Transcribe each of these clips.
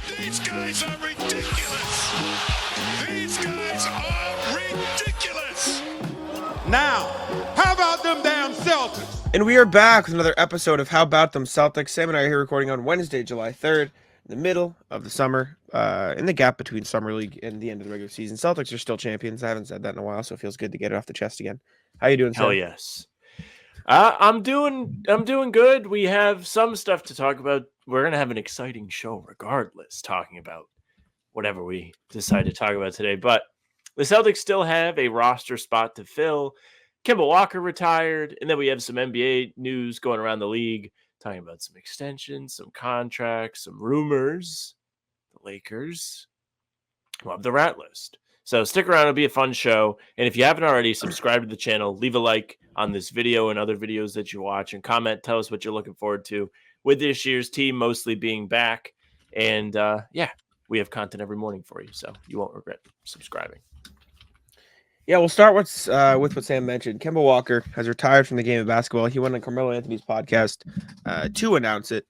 These guys are ridiculous. These guys are ridiculous. Now, how about them damn Celtics? And we are back with another episode of How About Them Celtics. Sam and I are here recording on Wednesday, July 3rd, in the middle of the summer, in the gap between Summer League and the end of the regular season. Celtics are still champions. I haven't said that in a while, so it feels good to get it off the chest again. How you doing, Sam? Hell yes. I'm doing good. We have some stuff to talk about. We're going to have an exciting show regardless, talking about whatever we decide to talk about today. But the Celtics still have a roster spot to fill. Kemba Walker retired, and then we have some NBA news going around the league, talking about some extensions, some contracts, some rumors. The Lakers will have the rat list. So stick around. It'll be a fun show. And if you haven't already, subscribe to the channel. Leave a like on this video and other videos that you watch. And comment. Tell us what you're looking forward to with this year's team mostly being back. And, we have content every morning for you. So you won't regret subscribing. Yeah, we'll start with what Sam mentioned. Kemba Walker has retired from the game of basketball. He went on Carmelo Anthony's podcast to announce it.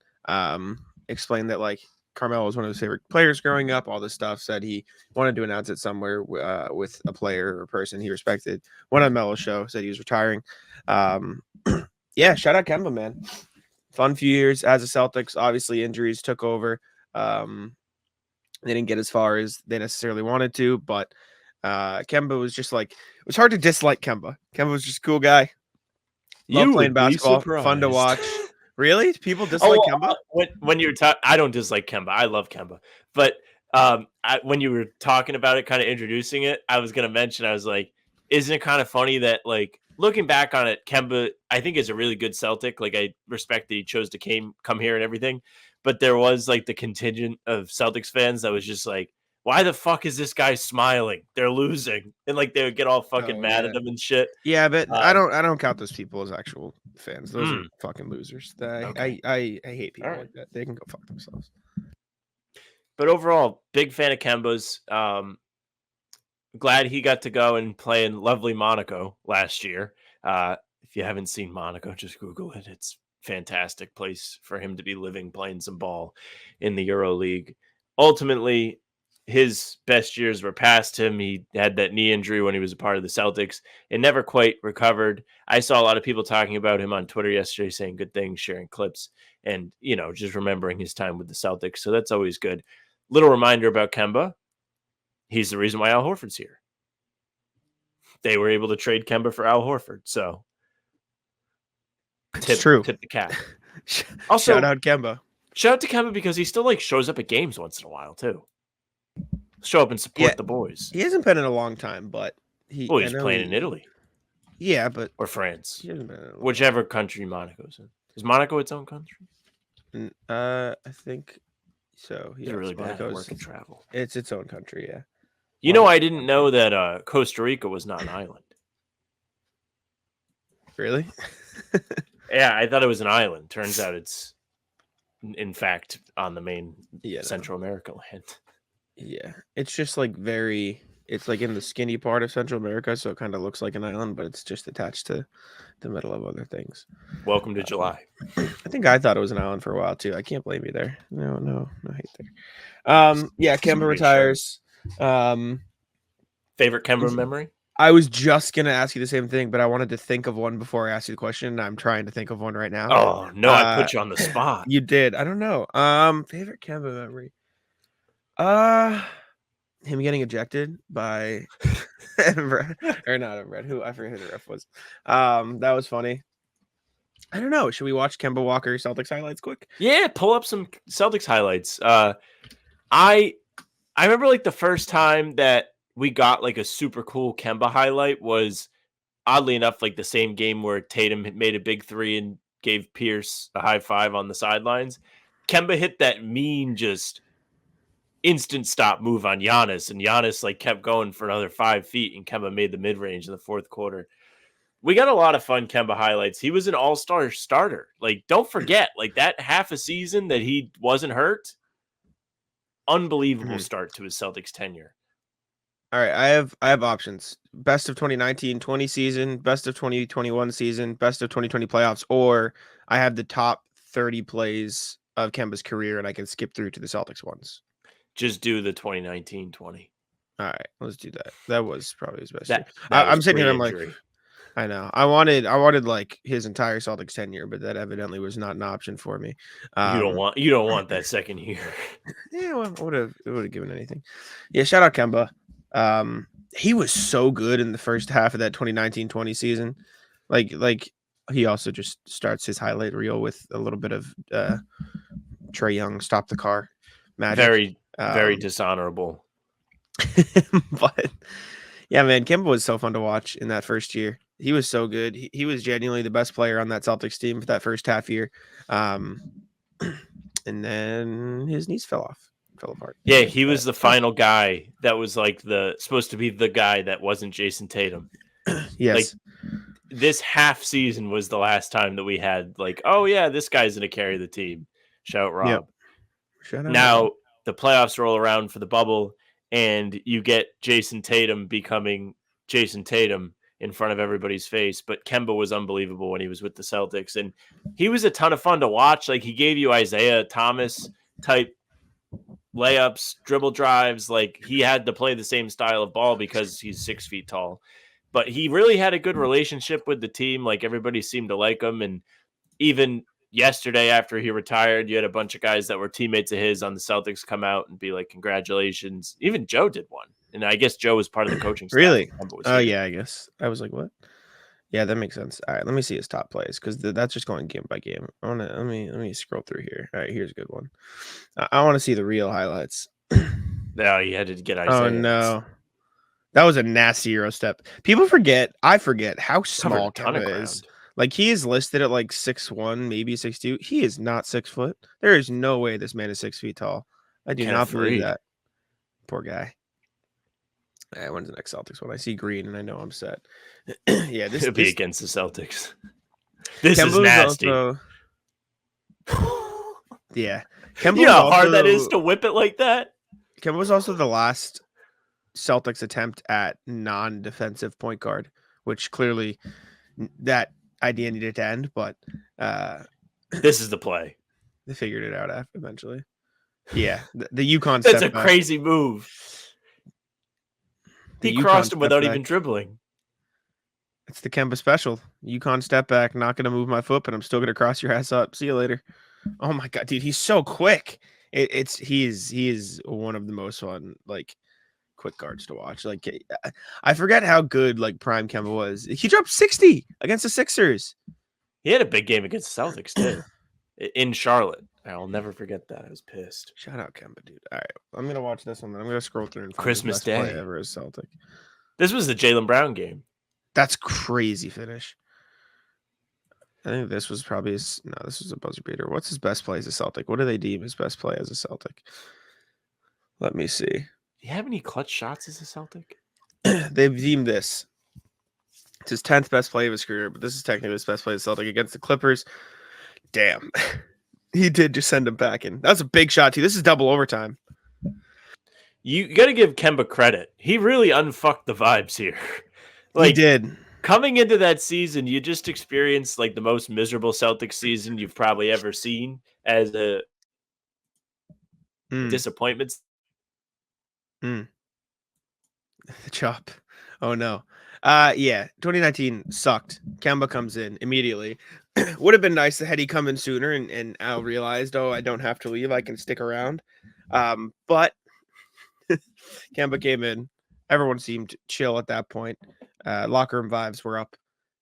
Explained that, like, Carmelo was one of his favorite players growing up, all this stuff. Said he wanted to announce it somewhere with a player or a person he respected. Went on Melo's show, said he was retiring. Yeah, shout out Kemba, man. Fun few years as a Celtics. Obviously, injuries took over. They didn't get as far as they necessarily wanted to, but Kemba was just like, it was hard to dislike Kemba. Kemba was just a cool guy. Love playing basketball, fun to watch. Really? People dislike Kemba? When you're talking, I don't dislike Kemba. I love Kemba. But when you were talking about it, kind of introducing it, I was going to mention, I was like, isn't it kind of funny that, like, looking back on it, Kemba, I think, is a really good Celtic. Like, I respect that he chose to come here and everything. But there was, like, the contingent of Celtics fans that was just like, why the fuck is this guy smiling? They're losing. And, like, they would get all fucking mad at him and shit. Yeah, but I don't count those people as actual fans. Those are fucking losers. Okay. I hate people like that. They can go fuck themselves. But overall, big fan of Kemba's. Glad he got to go and play in lovely Monaco last year. If you haven't seen Monaco, just Google it. It's a fantastic place for him to be living, playing some ball in the Euro League. Ultimately, his best years were past him. He had that knee injury when he was a part of the Celtics and never quite recovered. I saw a lot of people talking about him on Twitter yesterday, saying good things, sharing clips, and, just remembering his time with the Celtics. So that's always good. Little reminder about Kemba. He's the reason why Al Horford's here. They were able to trade Kemba for Al Horford. So It's true. Tip the cap. Also, shout out Kemba. Shout out to Kemba because he still, like, shows up at games once in a while too. Show up and support the boys. He hasn't been in a long time, but he's playing in Italy. Yeah, but or France, he hasn't been in whichever country Monaco's in. Is Monaco its own country? I think so. He's really bad at work and travel. It's its own country, yeah. I didn't know that Costa Rica was not an island. Really? Yeah, I thought it was an island. Turns out it's, in fact, on the main Central America land. Yeah, it's just like it's like in the skinny part of Central America, so it kind of looks like an island, but it's just attached to the middle of other things. Welcome to July. I think I thought it was an island for a while too. I can't blame you there. No hate there. Yeah, Kemba retires. Favorite Kemba memory? I was just gonna ask you the same thing, but I wanted to think of one before I asked you the question. I'm trying to think of one right now. Oh no, I put you on the spot. You did. I don't know. Favorite Kemba memory. Him getting ejected by or not Brad, who I forget who the ref was. That was funny. I don't know. Should we watch Kemba Walker Celtics highlights quick? Yeah, pull up some Celtics highlights. I remember, like, the first time that we got, like, a super cool Kemba highlight was, oddly enough, like, the same game where Tatum made a big three and gave Pierce a high five on the sidelines. Kemba hit that mean, just instant stop move on Giannis, and Giannis, like, kept going for another 5 feet, and Kemba made the mid-range in the fourth quarter. We got a lot of fun Kemba highlights. He was an all-star starter. Like, don't forget, like, that half a season that he wasn't hurt, unbelievable start to his Celtics tenure. All right, I have options. Best of 2019-20 season, best of 2021 season, best of 2020 playoffs, or I have the top 30 plays of Kemba's career, and I can skip through to the Celtics ones. just do the 2019-20. All right, let's do that. That was probably his best year. That was I'm sitting here. I'm like, pre-injury. I know. I wanted like his entire Celtics tenure, but that evidently was not an option for me. You don't want that second year. Yeah, well, it would have given anything. Yeah, shout out Kemba. He was so good in the first half of that 2019-20 season. Like he also just starts his highlight reel with a little bit of Trae Young stop the car magic. Very dishonorable. But yeah, man, Kemba was so fun to watch in that first year. He was so good. He was genuinely the best player on that Celtics team for that first half year. And then his knees fell apart. Yeah, he was the final guy that was like supposed to be the guy that wasn't Jayson Tatum. Yes. Like, this half season was the last time that we had like, oh yeah, this guy's gonna carry the team. Shout out Rob. Yep. Shout out now Rob. The playoffs roll around for the bubble, and you get Jayson Tatum becoming Jayson Tatum in front of everybody's face. But Kemba was unbelievable when he was with the Celtics, and he was a ton of fun to watch. Like, he gave you Isaiah Thomas type layups, dribble drives. Like, he had to play the same style of ball because he's 6 feet tall. But he really had a good relationship with the team. Like, everybody seemed to like him. And even yesterday, after he retired, you had a bunch of guys that were teammates of his on the Celtics come out and be like, congratulations. Even Joe did one. And I guess Joe was part of the coaching staff. Really? Oh, yeah, I guess. I was like, what? Yeah, that makes sense. All right, let me see his top plays because that's just going game by game. Let me scroll through here. All right, here's a good one. I want to see the real highlights. No, you had to get Isaiah. Oh, no. That was a nasty Euro step. People forget. I forget how small Kemba is. Like, he is listed at like 6'1", maybe 6'2". He is not 6 foot. There is no way this man is 6 feet tall. I do not believe that. Poor guy. All right, when's the next Celtics one? I see green and I know I'm set. Yeah, this will be against the Celtics. This Kemba's is nasty. Yeah. You know how hard that is to whip it like that? Kemba was also the last Celtics attempt at non-defensive point guard, which clearly that idea needed to end, but this is the play. They figured it out eventually. Yeah, the UConn That's a crazy move. He crossed him without even dribbling. It's the Kemba special. UConn step back, not going to move my foot, but I'm still going to cross your ass up. See you later. Oh my God, dude, he's so quick. He is one of the most fun, like, quick guards to watch. Like, I forget how good like prime Kemba was. He dropped 60 against the Sixers. He had a big game against the Celtics too, in Charlotte. I'll never forget that. I was pissed. Shout out Kemba, dude. All right, I'm gonna watch this one. Then I'm gonna scroll through and find Christmas the best Day play ever as Celtic. This was the Jaylen Brown game. That's crazy finish. I think this was probably this was a buzzer beater. What's his best play as a Celtic? What do they deem his best play as a Celtic? Let me see. Do you have any clutch shots as a Celtic? They've deemed this. It's his 10th best play of his career, but this is technically his best play as Celtic against the Clippers. Damn. He did just send him back in. That's a big shot, too. This is double overtime. You got to give Kemba credit. He really unfucked the vibes here. Like, he did. Coming into that season, you just experienced like the most miserable Celtics season you've probably ever seen as a disappointment. The chop. Oh no. Yeah, 2019 sucked. Kemba comes in immediately. Would have been nice had he come in sooner and Al realized, oh, I don't have to leave. I can stick around. But Kemba came in. Everyone seemed chill at that point. Locker room vibes were up.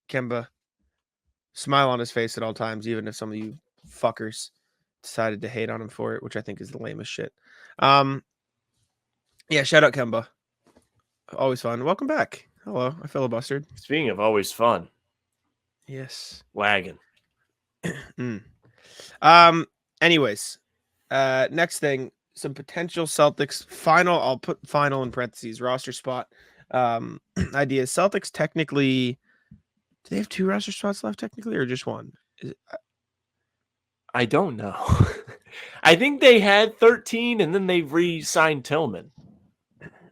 Kemba, smile on his face at all times, even if some of you fuckers decided to hate on him for it, which I think is the lamest shit. Yeah, shout out Kemba. Always fun. Welcome back. Hello, I filibustered. Speaking of always fun. Yes. Wagon. Anyways, next thing, some potential Celtics final. I'll put final in parentheses, roster spot. Ideas. Celtics technically, do they have 2 roster spots left technically, or just 1? I don't know. I think they had 13 and then they re-signed Tillman.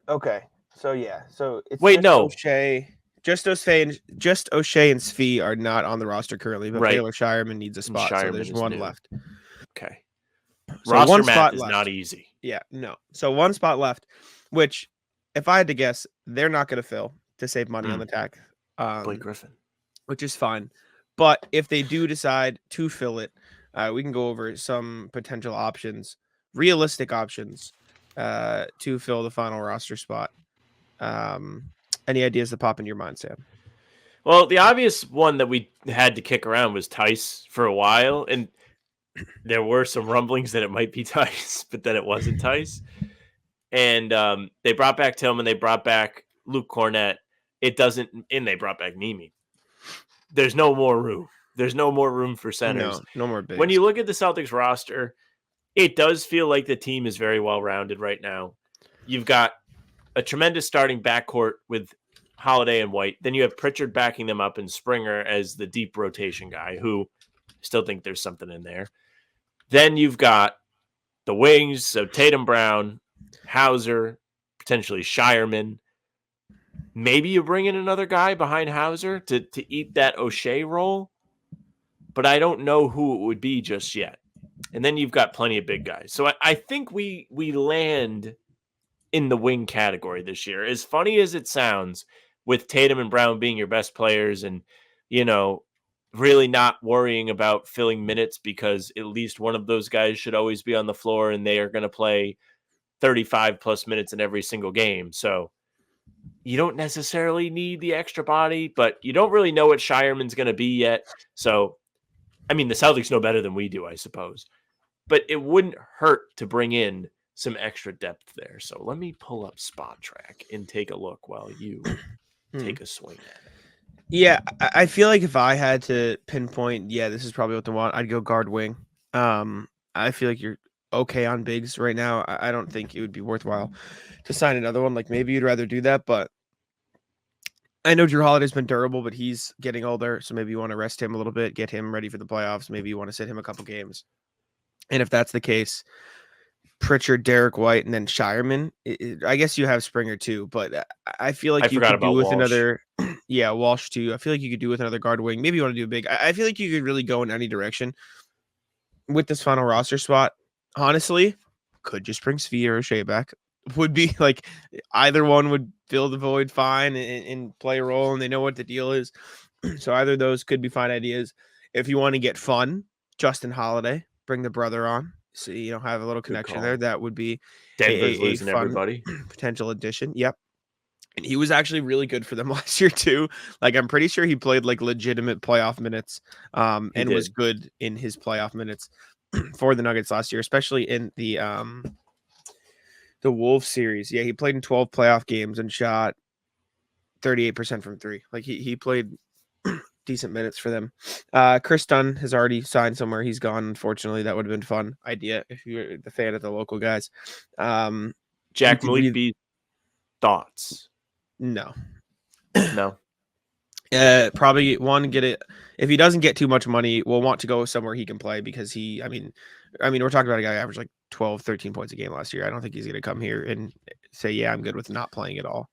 Okay. So yeah. So it's O'Shea. Just O'Shea and Svi are not on the roster currently, but right. Taylor Shireman needs a spot, so there's 1 left. Okay. So Roster one math spot is left. not easy. Yeah, no. So one spot left, which, if I had to guess, they're not going to fill to save money on the tack, Blake Griffin. which is fine. But if they do decide to fill it, we can go over some potential options, realistic options, to fill the final roster spot. Any ideas that pop in your mind, Sam? Well, the obvious one that we had to kick around was Tice for a while, and there were some rumblings that it might be Tice, but then it wasn't Tice. And they brought back Tillman, they brought back Luke Cornett. And they brought back Nimi. There's no more room. There's no more room for centers. No more bigs. When you look at the Celtics roster, it does feel like the team is very well rounded right now. You've got a tremendous starting backcourt with Holiday and White. Then you have Pritchard backing them up and Springer as the deep rotation guy, who still think there's something in there. Then you've got the wings, so Tatum, Brown, Hauser, potentially Shireman. Maybe you bring in another guy behind Hauser to eat that O'Shea role, but I don't know who it would be just yet. And then you've got plenty of big guys. So I think we land in the wing category this year. As funny as it sounds, with Tatum and Brown being your best players and, really not worrying about filling minutes because at least one of those guys should always be on the floor and they are going to play 35 plus minutes in every single game. So you don't necessarily need the extra body, but you don't really know what Shireman's going to be yet. So, the Celtics know better than we do, I suppose. But it wouldn't hurt to bring in some extra depth there. So let me pull up Spot Track and take a look while you take a swing at it. Yeah, I feel like if I had to pinpoint, this is probably what they want, I'd go guard wing. I feel like you're okay on bigs right now. I don't think it would be worthwhile to sign another one. Like maybe you'd rather do that, but I know Drew Holiday's been durable, but he's getting older, so maybe you want to rest him a little bit, get him ready for the playoffs. Maybe you want to sit him a couple games. And if that's the case, Pritchard, Derek White, and then Shireman. I guess you have Springer too, but I feel like you could do with Walsh. Another. Yeah, Walsh too. I feel like you could do with another guard wing. Maybe you want to do a big. I feel like you could really go in any direction with this final roster spot. Honestly, could just bring Svi or O'Shea back. Would be like either one would fill the void fine and play a role, and they know what the deal is. So either of those could be fine ideas. If you want to get fun, Justin Holiday, bring the brother on. So, have a little connection there. That would be Denver's losing fun everybody. Potential addition. Yep. And he was actually really good for them last year too. Like I'm pretty sure he played like legitimate playoff minutes and was good in his playoff minutes for the Nuggets last year, especially in the Wolves series. Yeah, he played in 12 playoff games and shot 38% from three. Like he played decent minutes for them. Chris Dunn has already signed somewhere. He's gone. Unfortunately, that would have been a fun idea if you're the fan of the local guys. Jack Malik B. Thoughts? No. Probably get it. If he doesn't get too much money, we'll want to go somewhere he can play because we're talking about a guy who averaged like 12, 13 points a game last year. I don't think he's going to come here and say, yeah, I'm good with not playing at all.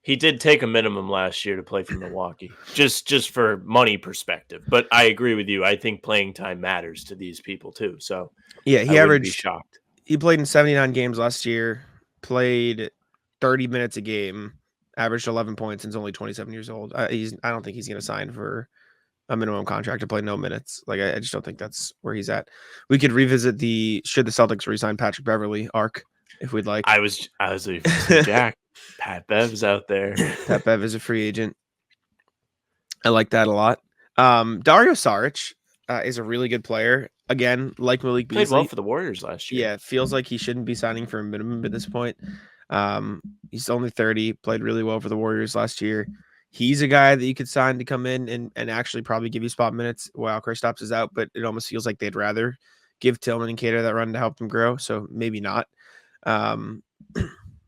He did take a minimum last year to play for Milwaukee, just for money perspective. But I agree with you. I think playing time matters to these people too. So yeah, he averaged. Shocked. He played in 79 games last year. Played 30 minutes a game. Averaged 11 points and is only 27 years old. I don't think he's going to sign for a minimum contract to play no minutes. Like I just don't think that's where he's at. We could revisit should the Celtics re-sign Patrick Beverley arc if we'd like. I was Jack. Pat Bev's out there. Pat Bev is a free agent. I like that a lot. Dario Saric is a really good player. Again, like Malik Beasley. Played well for the Warriors last year. Yeah, it feels like he shouldn't be signing for a minimum at this point. He's only 30, played really well for the Warriors last year. He's a guy that you could sign to come in and actually probably give you spot minutes while Kristaps is out, but it almost feels like they'd rather give Tillman and Cater that run to help them grow, so maybe not.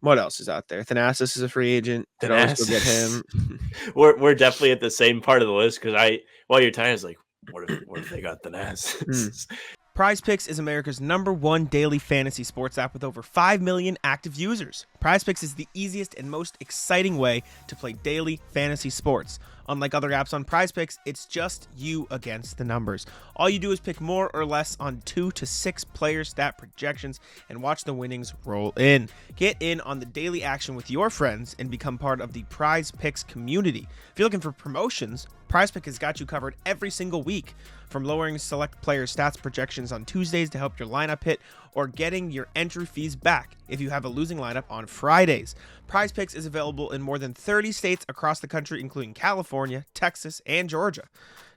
What else is out there? Thanasis is a free agent. Could always go get him. We're definitely at the same part of the list because while you're tired, I was like, what if they got Thanasis? Prize Picks is America's #1 daily fantasy sports app with over 5 million active users. Prize Picks is the easiest and most exciting way to play daily fantasy sports. Unlike other apps on PrizePicks, it's just you against the numbers. All you do is pick more or less on 2 to 6 player stat projections and watch the winnings roll in. Get in on the daily action with your friends and become part of the PrizePicks community. If you're looking for promotions, PrizePicks has got you covered every single week. From lowering select player stats projections on Tuesdays to help your lineup hit, or getting your entry fees back if you have a losing lineup on Fridays. PrizePicks is available in more than 30 states across the country, including California, Texas, and Georgia.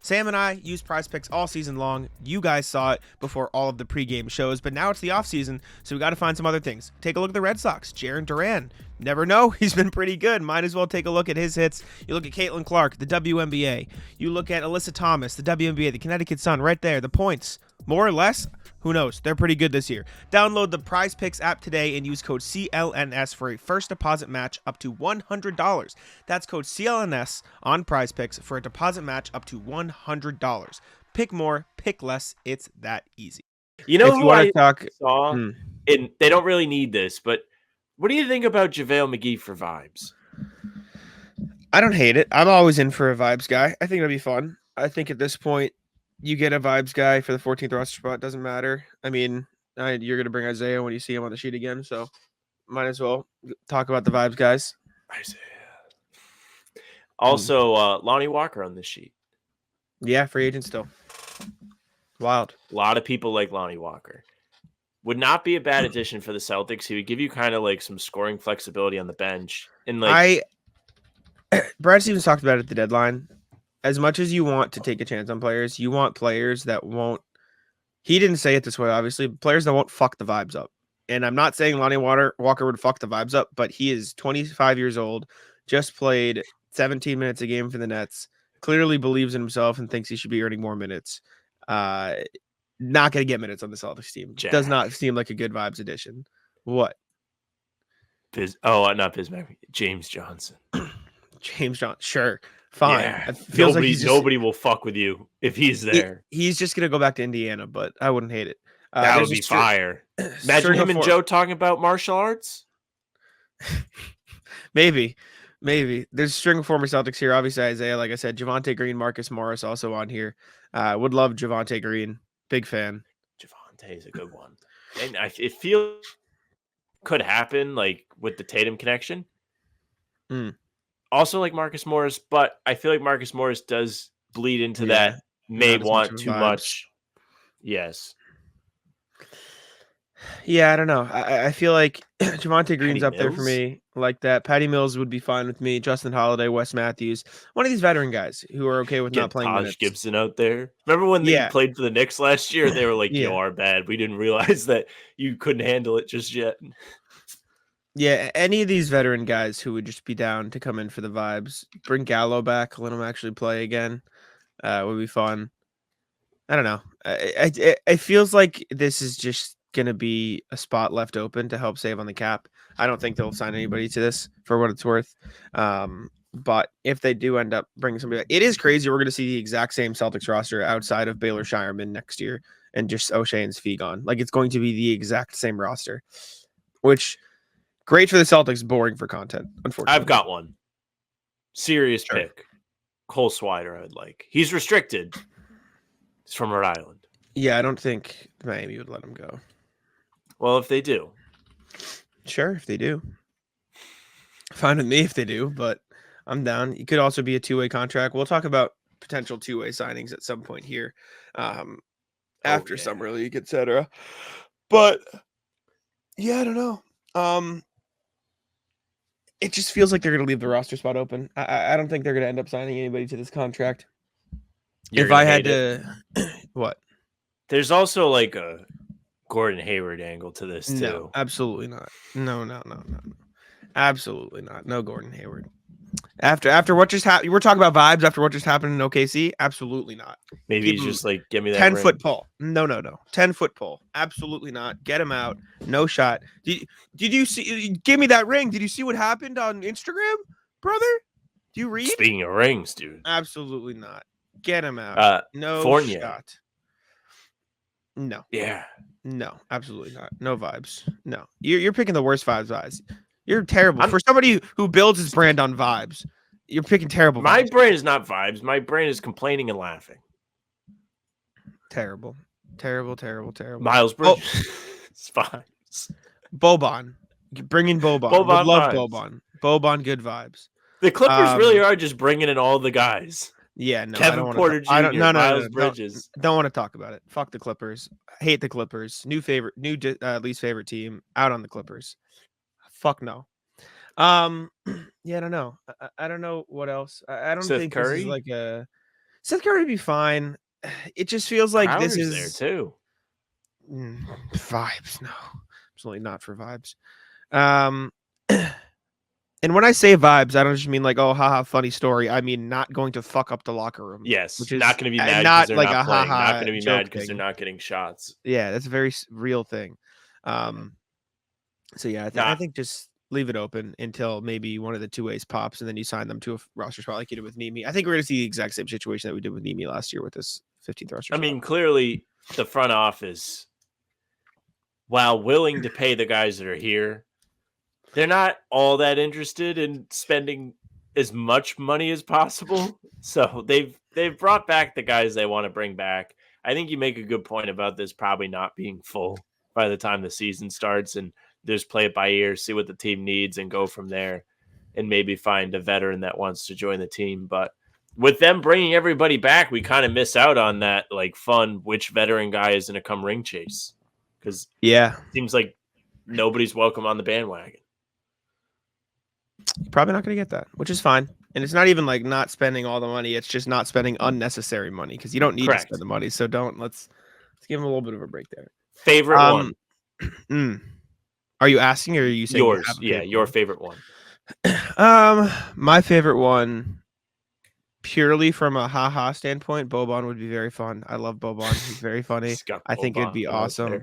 Sam and I use PrizePicks all season long. You guys saw it before all of the pregame shows, but now it's the offseason, so we got to find some other things. Take a look at the Red Sox. Jarren Duran. Never know. He's been pretty good. Might as well take a look at his hits. You look at Caitlin Clark, the WNBA. You look at Alyssa Thomas, the WNBA, the Connecticut Sun, right there. The points. More or less, who knows? They're pretty good this year. Download the PrizePicks app today and use code CLNS for a first deposit match up to $100. That's code CLNS on PrizePicks for a deposit match up to $100. Pick more, pick less. It's that easy. You know If you who wanna I talk- saw, and they don't really need this, but what do you think about JaVale McGee for vibes? I don't hate it. I'm always in for a vibes guy. I think it'll be fun. I think at this point, you get a vibes guy for the 14th roster spot. Doesn't matter. I mean, you're going to bring Isaiah when you see him on the sheet again. So might as well talk about the vibes guys. Isaiah. Also, Lonnie Walker on this sheet. Yeah, free agent still. Wild. A lot of people like Lonnie Walker. Would not be a bad addition for the Celtics. He would give you kind of like some scoring flexibility on the bench. And like Brad Stevens talked about it at the deadline. As much as you want to take a chance on players, you want players that won't. He didn't say it this way, obviously. Players that won't fuck the vibes up. And I'm not saying Lonnie Walker would fuck the vibes up, but he is 25 years old, just played 17 minutes a game for the Nets, clearly believes in himself and thinks he should be earning more minutes. Not going to get minutes on the Celtics team. Jack. Does not seem like a good vibes addition. What? not Bismack. James Johnson. James Johnson. Sure. Fine. Yeah. It feels like nobody will fuck with you if he's there. He's just going to go back to Indiana, but I wouldn't hate it. That there's would a be fire. Imagine string him of and four- Joe talking about martial arts. Maybe. There's a string of former Celtics here. Obviously, Isaiah, like I said, Javonte Green, Marcus Morris also on here. Would love Javonte Green. Big fan. Javonte is a good one. And it feels could happen like with the Tatum connection. Also like Marcus Morris, but I feel like Marcus Morris does bleed into that may not as want much of too vibes. much. Yes. Yeah, I don't know. I feel like Javonte Green's Patty up there for Mills? me like that. Patty Mills would be fine with me. Justin Holiday, Wes Matthews. One of these veteran guys who are okay with Get not playing Taj minutes. Gibson out there. Remember when they Yeah. played for the Knicks last year? They were like, Yeah. "You are bad. We didn't realize that you couldn't handle it just yet." Yeah, any of these veteran guys who would just be down to come in for the vibes. Bring Gallo back, let him actually play again. Would be fun. I don't know. It feels like this is just going to be a spot left open to help save on the cap. I don't think they'll sign anybody to this for what it's worth. But if they do end up bringing somebody back, it is crazy. We're going to see the exact same Celtics roster outside of Baylor Shireman next year and just O'Shea and Svi gone. Like it's going to be the exact same roster, which great for the Celtics, boring for content, unfortunately. I've got one. Serious pick. Cole Swider, I would like. He's restricted. He's from Rhode Island. Yeah, I don't think Miami would let him go. Well, if they do. Sure, if they do. Fine with me if they do, but I'm down. It could also be a two-way contract. We'll talk about potential two-way signings at some point here after summer league, etc. But yeah, I don't know. It just feels like they're going to leave the roster spot open. I don't think they're going to end up signing anybody to this contract. You're if gonna I had hate it. to, what? There's also like a Gordon Hayward angle to this too. No, absolutely not. No. Absolutely not. No Gordon Hayward. After what just happened, we're talking about vibes after what just happened in OKC. Absolutely not. Maybe Keep he's him just like, give me that 10-foot ring. pole. No. 10-foot pole. Absolutely not. Get him out. No shot. Did you see? Give me that ring. Did you see what happened on Instagram, brother? Do you read? Speaking of rings, dude. Absolutely not. Get him out. No Fournier. shot. No. Yeah. No, absolutely not. No vibes. No. You're picking the worst vibes. You're terrible. I'm- For somebody who builds his brand on vibes, You're picking terrible My vibes. brain is not vibes. My brain is complaining and laughing. Terrible. Miles Bridges. It's vibes. Boban. Bring in Boban. Would Boban love vibes. Boban. Boban, good vibes. The Clippers really are just bringing in all the guys. Yeah, no, I Kevin don't want Porter to. Jr., I don't. No. Miles Bridges. Don't want to talk about it. Fuck the Clippers. Hate the Clippers. New least favorite team. Out on the Clippers. Fuck no. Yeah, I don't know. I don't know what else. I don't Seth think Curry? this is like a Seth Curry would be fine. It just feels like Crowder's this there is too. Vibes. No, absolutely not for vibes. And when I say vibes, I don't just mean like, oh, haha, funny story. I mean not going to fuck up the locker room. Yes, which is not going to be and mad not because they're like not a playing. Not haha going to be joke mad because they're thing. not getting shots. Yeah, that's a very real thing. So yeah, I think just leave it open until maybe one of the two ways pops, and then you sign them to a roster spot like you did with Nemi. I think we're going to see the exact same situation that we did with Nemi last year with this 15th roster. I mean, clearly the front office, while willing to pay the guys that are here, they're not all that interested in spending as much money as possible. So they've brought back the guys they want to bring back. I think you make a good point about this probably not being full by the time the season starts, and just play it by ear, see what the team needs, and go from there, and maybe find a veteran that wants to join the team. But with them bringing everybody back, we kind of miss out on that like fun which veteran guy is going to come ring chase, because yeah, it seems like nobody's welcome on the bandwagon. you're probably not going to get that, which is fine. And it's not even like not spending all the money. It's just not spending unnecessary money because you don't need Correct. to spend the money. So let's give them a little bit of a break there. Favorite one? Are you asking or are you saying Yours? Yeah, your favorite one. My favorite one, purely from a haha standpoint, Boban would be very fun. I love Boban. He's very funny. I think it'd be awesome.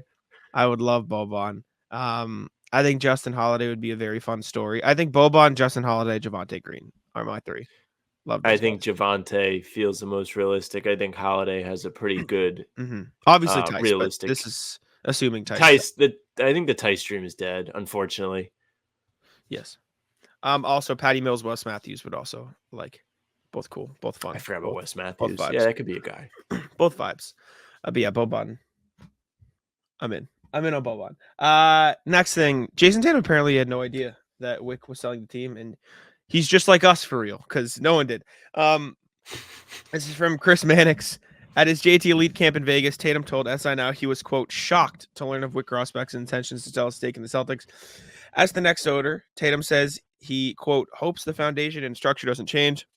I would love Boban. I think Justin Holiday would be a very fun story. I think Boban, Justin Holiday, Javonte Green are my three. Love. I think Javonte feels the most realistic. I think Holiday has a pretty good, obviously Tice, realistic. But this is assuming Tice. I think the Tice dream is dead, unfortunately. Yes. Also, Patty Mills, Wes Matthews would also like both cool, both fun. I forgot about Wes both Matthews. vibes. Yeah, that could be a guy. Both vibes. But yeah, Boban. I'm in on Boban. Next thing, Jayson Tatum apparently had no idea that Wick was selling the team, and he's just like us for real because no one did. This is from Chris Mannix. At his JT Elite camp in Vegas, Tatum told SI Now he was, quote, shocked to learn of Wick Grossbeck's intentions to sell a stake in the Celtics. As the next owner, Tatum says he, quote, hopes the foundation and structure doesn't change.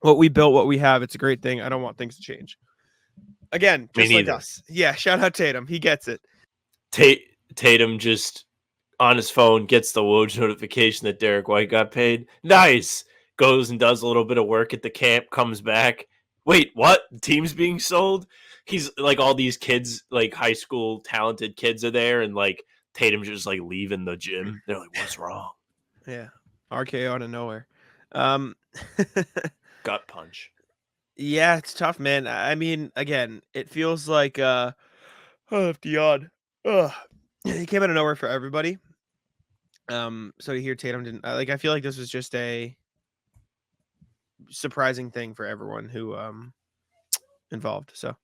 What we built, what we have, it's a great thing. I don't want things to change. Again, just like us. Yeah, shout out Tatum. He gets it. Tatum just on his phone gets the Woj notification that Derek White got paid. Nice. Goes and does a little bit of work at the camp, comes back. Wait, what? The team's being sold? He's like, all these kids, like high school talented kids are there, and like Tatum's just like leaving the gym. They're like, what's wrong? Yeah. RKO out of nowhere. Gut punch. Yeah, it's tough, man. I mean, again, it feels like Dion. He came out of nowhere for everybody. So to hear Tatum didn't I feel like this was just a surprising thing for everyone who involved. So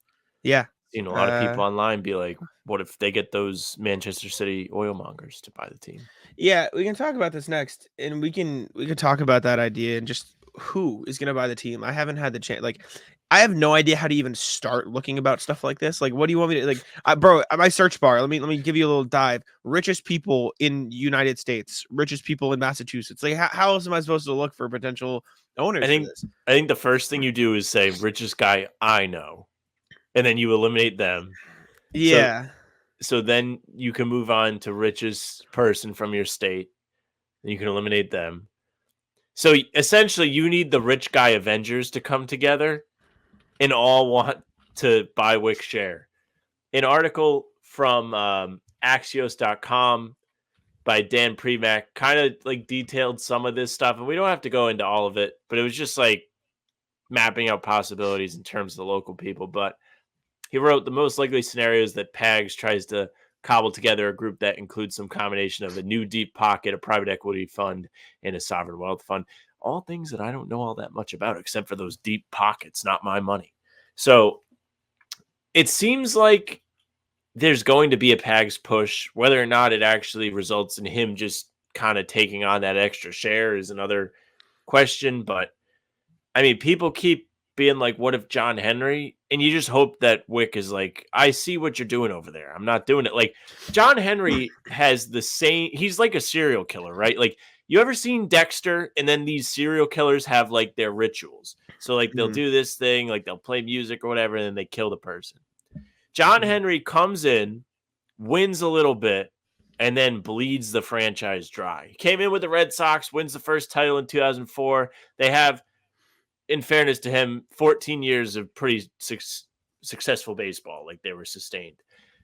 yeah. Seen a lot of people online be like, what if they get those Manchester City oil mongers to buy the team? Yeah, we can talk about this next, and we can talk about that idea and just who is going to buy the team. I haven't had the chance. Like, I have no idea how to even start looking about stuff like this. Like, what do you want me to like? Bro, my search bar. Let me give you a little dive. Richest people in United States, richest people in Massachusetts. Like, how else am I supposed to look for potential owners? I think the first thing you do is say richest guy I know, and then you eliminate them. Yeah. So then you can move on to richest person from your state, and you can eliminate them. So essentially, you need the rich guy Avengers to come together and all want to buy Wick share. An article from Axios.com by Dan Premack kind of like detailed some of this stuff, and we don't have to go into all of it, but it was just like mapping out possibilities in terms of the local people. But he wrote the most likely scenarios that Pags tries to cobble together a group that includes some combination of a new deep pocket, a private equity fund, and a sovereign wealth fund. all things that I don't know all that much about, except for those deep pockets, not my money. So it seems like there's going to be a Pags push. Whether or not it actually results in him just kind of taking on that extra share is another question. But I mean, people keep being like, what if John Henry? And you just hope that Wick is like, I see what you're doing over there. I'm not doing it. Like, John Henry has the same, he's like a serial killer, right? Like, you ever seen Dexter? And then these serial killers have like their rituals. So, like, they'll do this thing, like, they'll play music or whatever, and then they kill the person. John Henry comes in, wins a little bit, and then bleeds the franchise dry. He came in with the Red Sox, wins the first title in 2004. They have, in fairness to him, 14 years of pretty successful baseball. Like, they were sustained.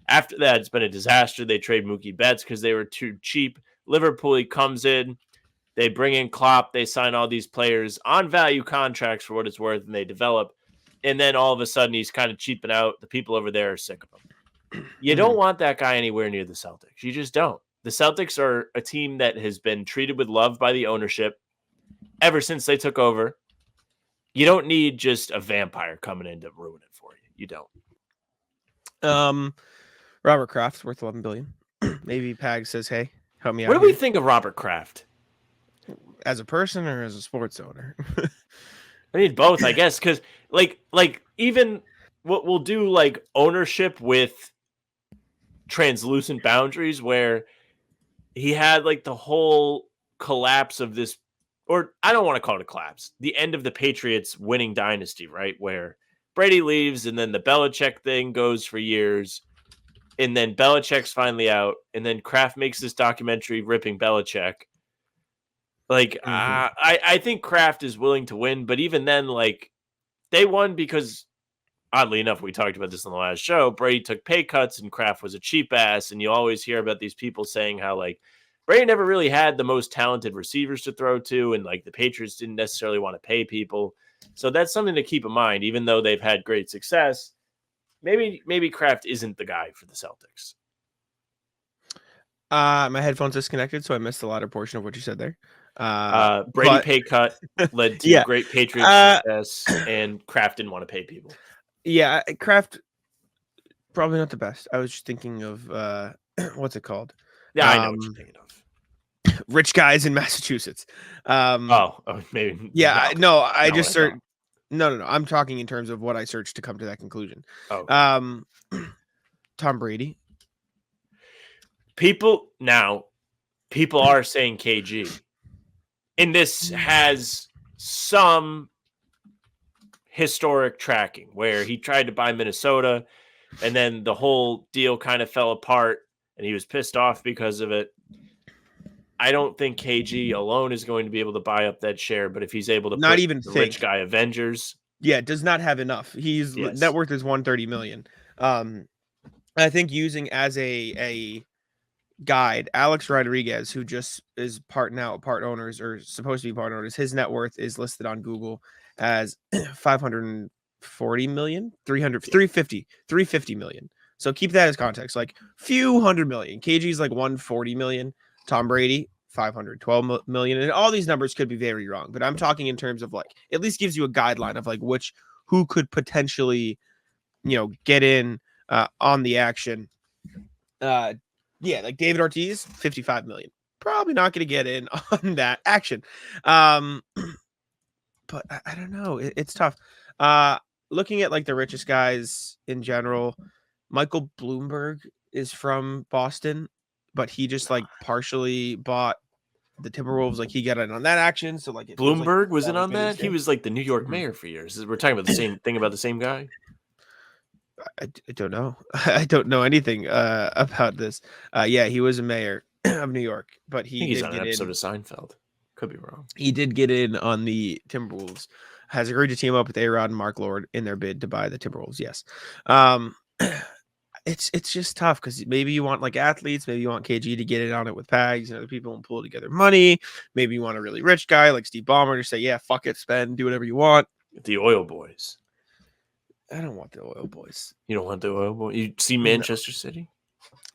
After that, it's been a disaster. They trade Mookie Betts because they were too cheap. Liverpool, he comes in. They bring in Klopp. They sign all these players on value contracts for what it's worth, and they develop. And then all of a sudden, he's kind of cheaping out. The people over there are sick of him. You don't want that guy anywhere near the Celtics. You just don't. The Celtics are a team that has been treated with love by the ownership ever since they took over. You don't need just a vampire coming in to ruin it for you. You don't. Robert Kraft's worth $11 billion. Maybe Pag says, "Hey, help me out." What do we think of Robert Kraft? As a person or as a sports owner? I mean, both, I guess, because like even what we'll do, like ownership with translucent boundaries, where he had like the whole collapse of this, or I don't want to call it a collapse, the end of the Patriots winning dynasty, right? Where Brady leaves and then the Belichick thing goes for years. And then Belichick's finally out. And then Kraft makes this documentary ripping Belichick. Like, I think Kraft is willing to win. But even then, like, they won because, oddly enough, we talked about this on the last show. Brady took pay cuts and Kraft was a cheap ass. And you always hear about these people saying how, like, Brady never really had the most talented receivers to throw to. And, like, the Patriots didn't necessarily want to pay people. So that's something to keep in mind, even though they've had great success. Maybe Kraft isn't the guy for the Celtics. My headphones disconnected, so I missed the latter portion of what you said there. Brady pay cut led to great Patriots success, and Kraft didn't want to pay people. Yeah, Kraft probably not the best. I was just thinking of what's it called? Yeah, I know what you're thinking of. Rich guys in Massachusetts. Maybe. Yeah, no, I just searched. No. I'm talking in terms of what I searched to come to that conclusion. Oh, Tom Brady. People are saying KG, and this has some historic tracking where he tried to buy Minnesota, and then the whole deal kind of fell apart, and he was pissed off because of it. I don't think KG alone is going to be able to buy up that share, but if he's able to not put even the think. rich guy Avengers. Yeah, does not have enough. He's net worth is $130 million. I think using as a guide, Alex Rodriguez, who just is part owners or supposed to be part owners, his net worth is listed on Google as 540 million, 350 million. So keep that as context, like few hundred million. KG's like 140 million. Tom Brady, 512 million. And all these numbers could be very wrong, but I'm talking in terms of like, at least gives you a guideline of like who could potentially, get in on the action. Like David Ortiz, 55 million. Probably not going to get in on that action. But I don't know. It's tough. Looking at like the richest guys in general, Michael Bloomberg is from Boston, but he just like partially bought the Timberwolves. Like he got in on that action. So like Bloomberg was in on that. He was like the New York mayor for years. We're talking about the same thing about the same guy. I don't know. I don't know anything about this. He was a mayor of New York, but he's on an episode of Seinfeld. Could be wrong. He did get in on the Timberwolves. Has agreed to team up with A-Rod and Mark Lord in their bid to buy the Timberwolves. Yes. It's just tough because maybe you want like athletes, maybe you want KG to get in on it with Pags and other people and pull together money. Maybe you want a really rich guy like Steve Ballmer to say, yeah, fuck it, spend, do whatever you want. The oil boys. I don't want the oil boys. You don't want the oil boys? You see Manchester City?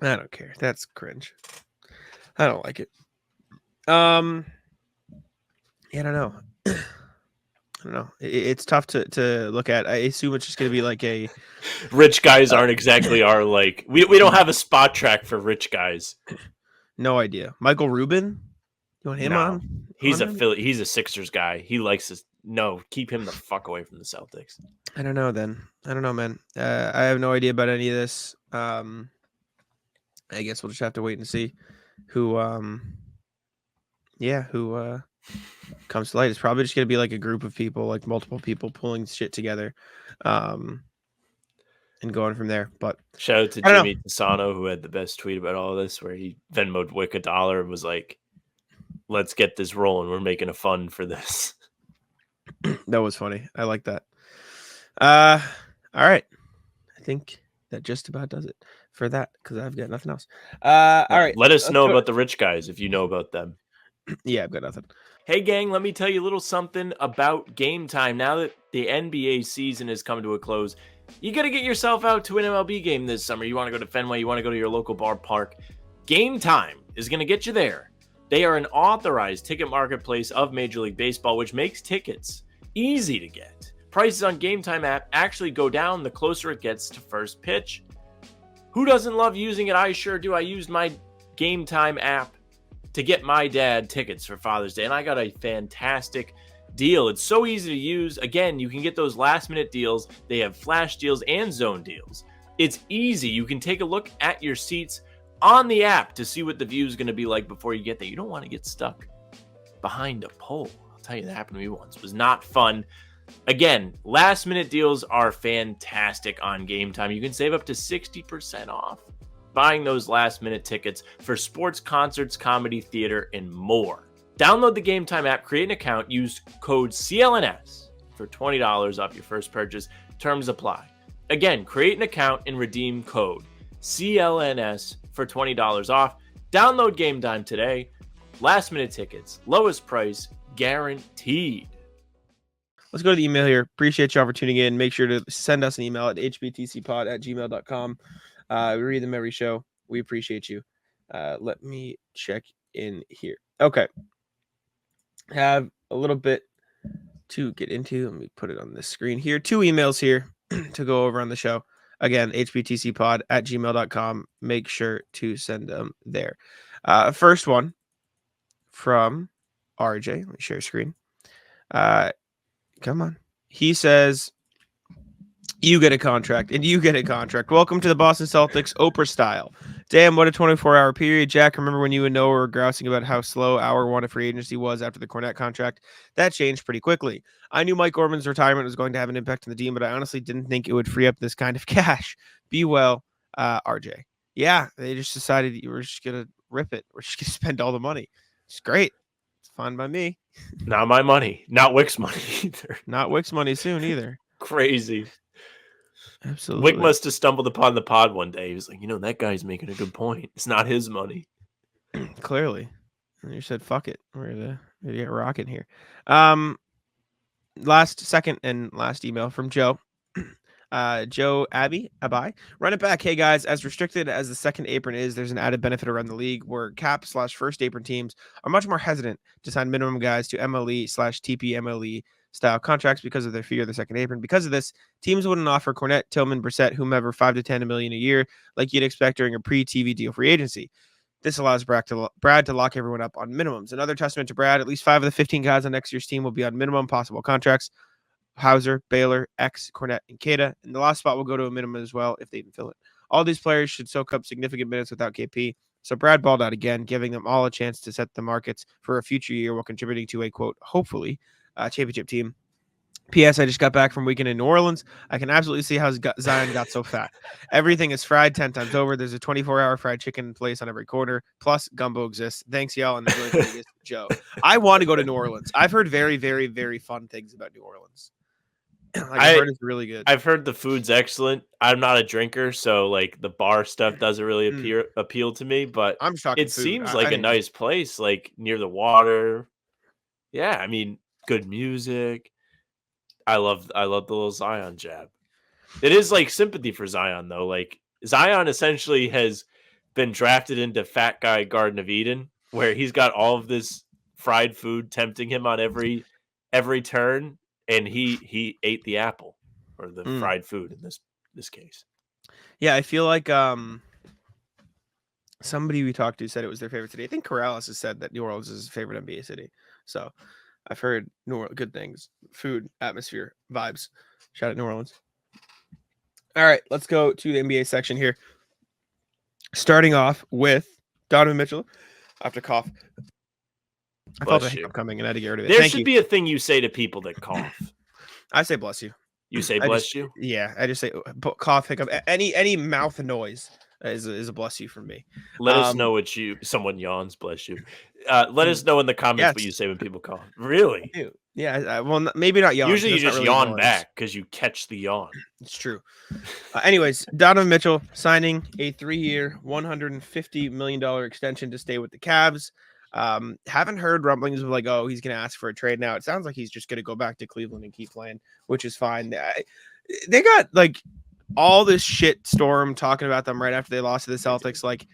I don't care. That's cringe. I don't like it. I don't know. I don't know. It's tough to look at. I assume it's just going to be like a Rich guys aren't exactly our like. We don't have a spot track for rich guys. no idea. Michael Rubin, you want him No, on? he's on a there? He's a Sixers guy. He likes to. No, keep him the fuck away from the Celtics. I don't know. Then I don't know, man. I have no idea about any of this. I guess we'll just have to wait and see who. Who comes to light. It's probably just going to be like a group of people, like multiple people pulling shit together, and going from there. But Shout out to I don't Jimmy Pisano, who had the best tweet about all of this, where he Venmoed Wick $1 and was like, "Let's get this rolling. We're making a fund for this." that was funny. I like that. All right. I think that just about does it for that because I've got nothing else. All right. Let us let's know go- about the rich guys if you know about them. Yeah, I've got nothing. Hey, gang, let me tell you a little something about Game Time. Now that the NBA season has come to a close, you got to get yourself out to an MLB game this summer. You want to go to Fenway, you want to go to your local ballpark. Game Time is going to get you there. They are an authorized ticket marketplace of Major League Baseball, which makes tickets easy to get. Prices on Game Time app actually go down the closer it gets to first pitch. Who doesn't love using it? I sure do. I used my Game Time app to get my dad tickets for Father's Day, and I got a fantastic deal. It's so easy to use. Again, you can get those last-minute deals. They have flash deals and zone deals. It's easy. You can take a look at your seats on the app to see what the view is going to be like before you get there. You don't want to get stuck behind a pole. I'll tell you, that happened to me once. It was not fun. Again, last-minute deals are fantastic on Game Time. You can save up to 60% off buying those last-minute tickets for sports, concerts, comedy, theater, and more. Download the Game Time app, create an account, use code CLNS for $20 off your first purchase. Terms apply. Again, create an account and redeem code CLNS for $20 off. Download Game Time today. Last-minute tickets, lowest price, guaranteed. Let's go to the email here. Appreciate y'all for tuning in. Make sure to send us an email at hbtcpod@gmail.com. We read them every show. We appreciate you. Let me check in here. Okay. Have a little bit to get into. Let me put it on this screen here. 2 emails here to go over on the show. Again, hbtcpod@gmail.com. Make sure to send them there. First one from RJ. Let me share screen. Come on. He says, you get a contract, and you get a contract. Welcome to the Boston Celtics, Oprah style. Damn, what a 24-hour period. Jack, remember when you and Noah were grousing about how slow hour 1 of free agency was after the Cornette contract? That changed pretty quickly. I knew Mike Orman's retirement was going to have an impact on the team, but I honestly didn't think it would free up this kind of cash. Be well, RJ. Yeah, they just decided you were just going to rip it. We're just going to spend all the money. It's great. It's fine by me. Not my money. Not Wick's money either. Not Wick's money soon either. Crazy. Absolutely. Wick must have stumbled upon the pod one day. He was like, that guy's making a good point. It's not his money. Clearly. And you said, fuck it. We're going to get rocking here. Second and last email from Joe. Joe Abai. Run it back. Hey guys, as restricted as the second apron is, there's an added benefit around the league where cap/first apron teams are much more hesitant to sign minimum guys to MLE/TPMLE style contracts because of their fear of the second apron. Because of this, teams wouldn't offer Cornette, Tillman, Brissett, whomever 5 to 10 million a year like you'd expect during a pre-TV deal free agency. This allows Brad to lock everyone up on minimums. Another testament to Brad, at least 5 of the 15 guys on next year's team will be on minimum possible contracts. Hauser, Baylor, X, Cornette, and Queta. And the last spot will go to a minimum as well if they even fill it. All these players should soak up significant minutes without KP. So Brad balled out again, giving them all a chance to set the markets for a future year while contributing to a, quote, hopefully, championship team. P.S. I just got back from weekend in New Orleans. I can absolutely see how Zion got so fat. Everything is fried 10 times over. There's a 24-hour fried chicken place on every corner. Plus, gumbo exists. Thanks, y'all. And enjoy Vegas, Joe. I want to go to New Orleans. I've heard very, very, very fun things about New Orleans. I've heard it's really good. I've heard the food's excellent. I'm not a drinker, so like the bar stuff doesn't really appeal to me. But I'm shocked. It seems like a nice place, like near the water. Yeah, I mean, good music. I love the little Zion jab. It is like sympathy for Zion though. Like Zion essentially has been drafted into Fat Guy Garden of Eden, where he's got all of this fried food tempting him on every every turn, and he ate the apple or the fried food in this case. Yeah, I feel like somebody we talked to said it was their favorite city. I think Corrales has said that New Orleans is his favorite NBA city. So I've heard good things, food, atmosphere, vibes. Shout out New Orleans. All right, let's go to the NBA section here. Starting off with Donovan Mitchell. I have to cough. I felt a hiccup coming and I had to get rid of it. There should be a thing you say to people that cough. I say bless you. You say bless you? Yeah, I just say cough, hiccup. Any mouth noise is a bless you from me. Let us know what someone yawns, bless you. Let us know in the comments what you say when people cough. Really? Yeah, well, maybe not yawn. Usually you just yawn back because you catch the yawn. It's true. Anyways, Donovan Mitchell signing a 3-year, $150 million extension to stay with the Cavs. Haven't heard rumblings of like, oh, he's going to ask for a trade now. It sounds like he's just going to go back to Cleveland and keep playing, which is fine. They got like all this shit storm talking about them right after they lost to the Celtics. Like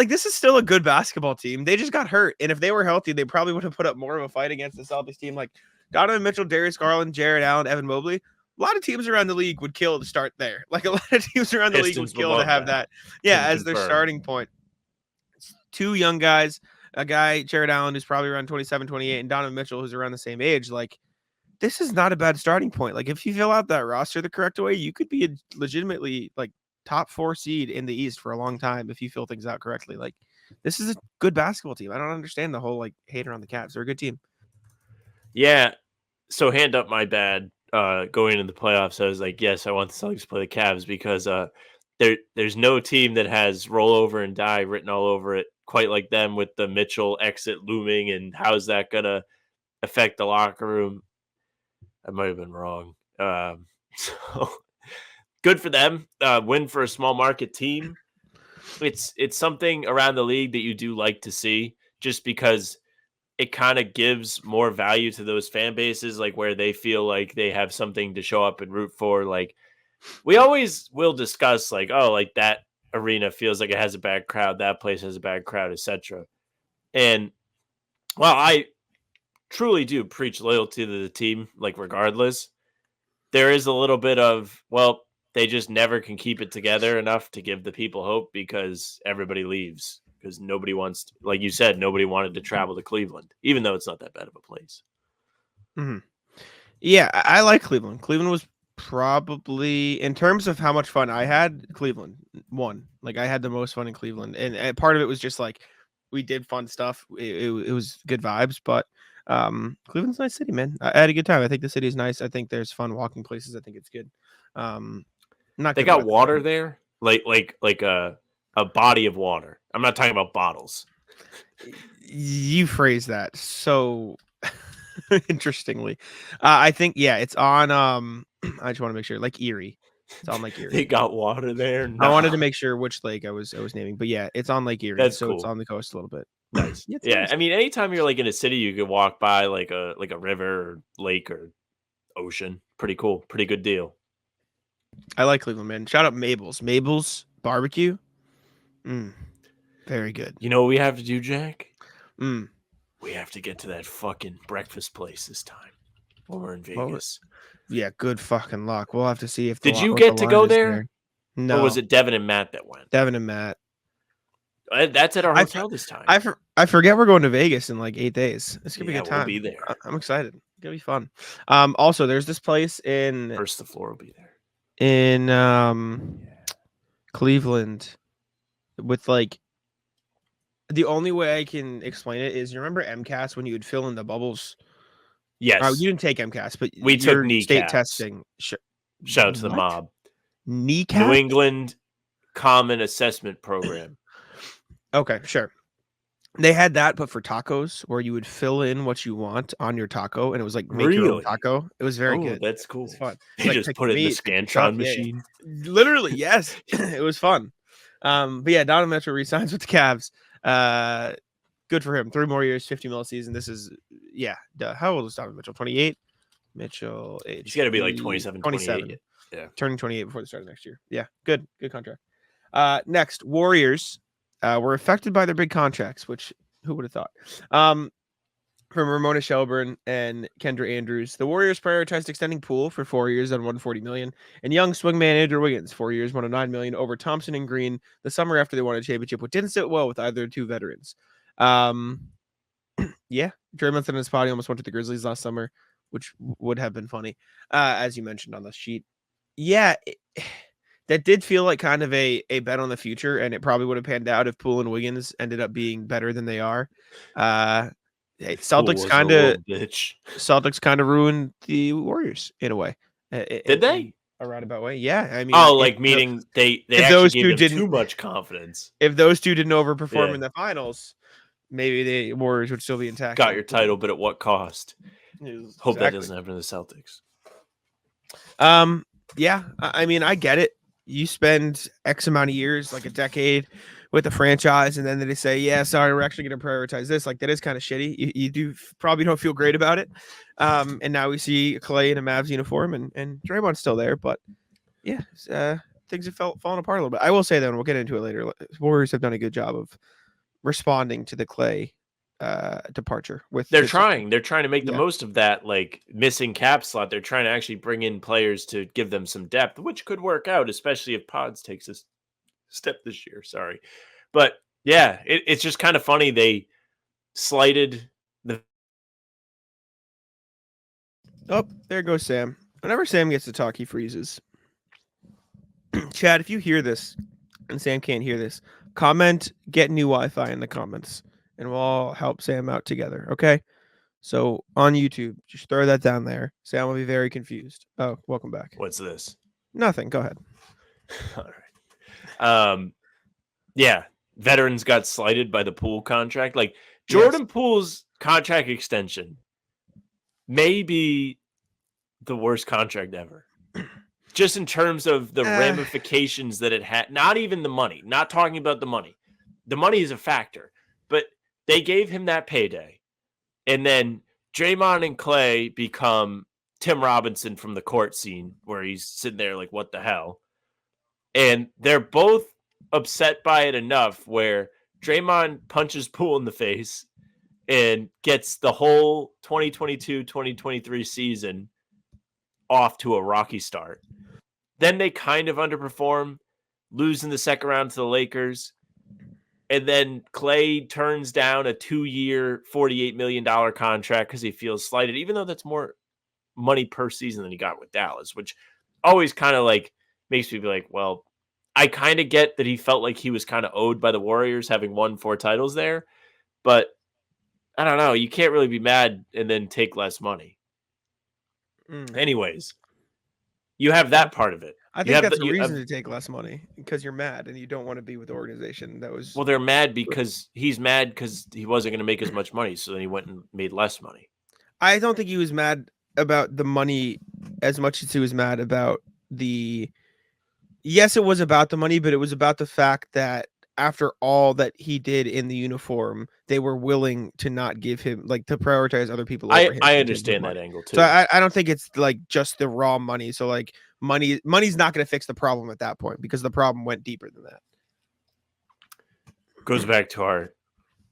this is still a good basketball team. They just got hurt. And if they were healthy, they probably would have put up more of a fight against the Celtics team. Like Donovan Mitchell, Darius Garland, Jared Allen, Evan Mobley. A lot of teams around the league would kill to start there. Like a lot of teams around the league would kill to have that. Yeah, as their starting point. Two young guys, a guy, Jared Allen, who's probably around 27, 28, and Donovan Mitchell, who's around the same age. Like, this is not a bad starting point. Like, if you fill out that roster the correct way, you could be a legitimately like top 4 seed in the East for a long time if you fill things out correctly. Like, this is a good basketball team. I don't understand the whole like hater on the Cavs. They're a good team. Yeah. So hand up my bad. Going into the playoffs, I was like, yes, I want the Celtics to play the Cavs because there's no team that has roll over and die written all over it quite like them with the Mitchell exit looming and how's that gonna affect the locker room. I might have been wrong. So good for them. Win for a small market team. It's something around the league that you do like to see just because it kind of gives more value to those fan bases, like where they feel like they have something to show up and root for. Like we always will discuss like, oh, like that arena feels like it has a bad crowd. That place has a bad crowd, etc. And well, I truly do preach loyalty to the team, like regardless. There is a little bit of, well, they just never can keep it together enough to give the people hope because everybody leaves. Because nobody wants, like you said, nobody wanted to travel to Cleveland, even though it's not that bad of a place. Mm-hmm. Yeah, I like Cleveland. Cleveland was probably, in terms of how much fun I had, Cleveland won. Like, I had the most fun in Cleveland. And part of it was just like, we did fun stuff. It was good vibes, but Cleveland's a nice city, man. I had a good time. I think the city is nice. I think there's fun walking places. I think it's good. They got water there? Like a body of water. I'm not talking about bottles. You phrase that so interestingly. I think, yeah, it's on, I just want to make sure, like Erie. It's on Lake Erie. They got water there? I wanted to make sure which lake I was naming, but yeah, it's on Lake Erie. That's so cool. It's on the coast a little bit. Nice. Yeah, I mean, anytime you're like in a city, you could walk by like a river or lake or ocean. Pretty cool. Pretty good deal. I like Cleveland, man. Shout out Mabel's barbecue. Very good. You know what we have to do, Jack? We have to get to that fucking breakfast place this time when we're in Vegas. Yeah, good fucking luck. We'll have to see if. Did you get to go there? No. Or was it Devin and Matt that went? Devin and Matt. That's at our hotel this time. I forget we're going to Vegas in like 8 days. It's gonna be a good time. We'll be there. I'm excited. It's gonna be fun. Also, there's this place in First the floor will be there. In Cleveland with like the only way I can explain it is, you remember MCAS when you would fill in the bubbles? Yes. You didn't take MCAS, but we took kneecaps. State testing. Shout out to the mob. Kneecap? New England Common Assessment Program. Okay, sure. They had that, but for tacos, where you would fill in what you want on your taco, and it was like make your own taco. It was very good. That's cool. It's fun. They like, just put it in the Scantron machine. Yeah. Literally, yes. It was fun. But yeah, Donovan Mitchell re-signs with the Cavs. Good for him. 3 more years, 50 mil a season. This is, how old is Donovan Mitchell? 28? Mitchell age. He's got to be like 27, 28. Yeah. Turning 28 before the start of next year. Yeah, good contract. Next, Warriors were affected by their big contracts, which who would have thought? from Ramona Shelburne and Kendra Andrews. The Warriors prioritized extending Poole for 4 years on $140 million, and young swingman Andrew Wiggins 4 years, $109 million over Thompson and Green the summer after they won a championship, which didn't sit well with either two veterans. Yeah, Draymond said in his pod he almost went to the Grizzlies last summer, which would have been funny, as you mentioned on the sheet. Yeah, that did feel like kind of a bet on the future, and it probably would have panned out if Poole and Wiggins ended up being better than they are. Celtics kind of ruined the Warriors in a way. Did they? A roundabout way, yeah. I mean, meaning they actually gave them too much confidence. If those two didn't overperform in the finals, maybe the Warriors would still be intact. Got your title, but at what cost? Hope that doesn't happen to the Celtics. Yeah, I mean, I get it. You spend X amount of years, like a decade, with the franchise, and then they say, "Yeah, sorry, we're actually going to prioritize this." Like that is kind of shitty. You probably don't feel great about it. And now we see Clay in a Mavs uniform, and Draymond's still there, but yeah, things have fallen apart a little bit. I will say that, and we'll get into it later. Warriors have done a good job of responding to the Clay departure. They're trying to make the most of that like missing cap slot. They're trying to actually bring in players to give them some depth, which could work out, especially if Pods takes a step this year. Sorry, but yeah, it's just kind of funny they slighted the. Oh, there goes Sam. Whenever Sam gets to talk, he freezes. Chad, if you hear this and Sam can't hear this, comment "get new Wi-Fi" in the comments, and we'll all help Sam out together, okay? So on YouTube, just throw that down there. Sam will be very confused. Oh, welcome back. What's this? Nothing. Go ahead. All right. Yeah, veterans got slighted by the Poole contract. Like Jordan Poole's contract extension may be the worst contract ever. Just in terms of the ramifications that it had. Not even the money. Not talking about the money. The money is a factor. But they gave him that payday. And then Draymond and Clay become Tim Robinson from the court scene where he's sitting there like, what the hell? And they're both upset by it enough where Draymond punches Poole in the face and gets the whole 2022-2023 season off to a rocky start. Then they kind of underperform, lose in the second round to the Lakers. And then Clay turns down a 2-year, $48 million contract because he feels slighted, even though that's more money per season than he got with Dallas, which always kind of like makes me be like, well, I kind of get that he felt like he was kind of owed by the Warriors having won 4 titles there. But I don't know. You can't really be mad and then take less money. Anyways, you have that part of it. I think that's a reason to take less money because you're mad and you don't want to be with the organization that was. Well, they're mad because he's mad because he wasn't going to make as much money, so then he went and made less money. I don't think he was mad about the money as much as he was mad about the. Yes, it was about the money, but it was about the fact that after all that he did in the uniform, they were willing to not give him like to prioritize other people. Over him I understand that angle too. So I don't think it's like just the raw money. So like money's not going to fix the problem at that point because the problem went deeper than that. Goes back to our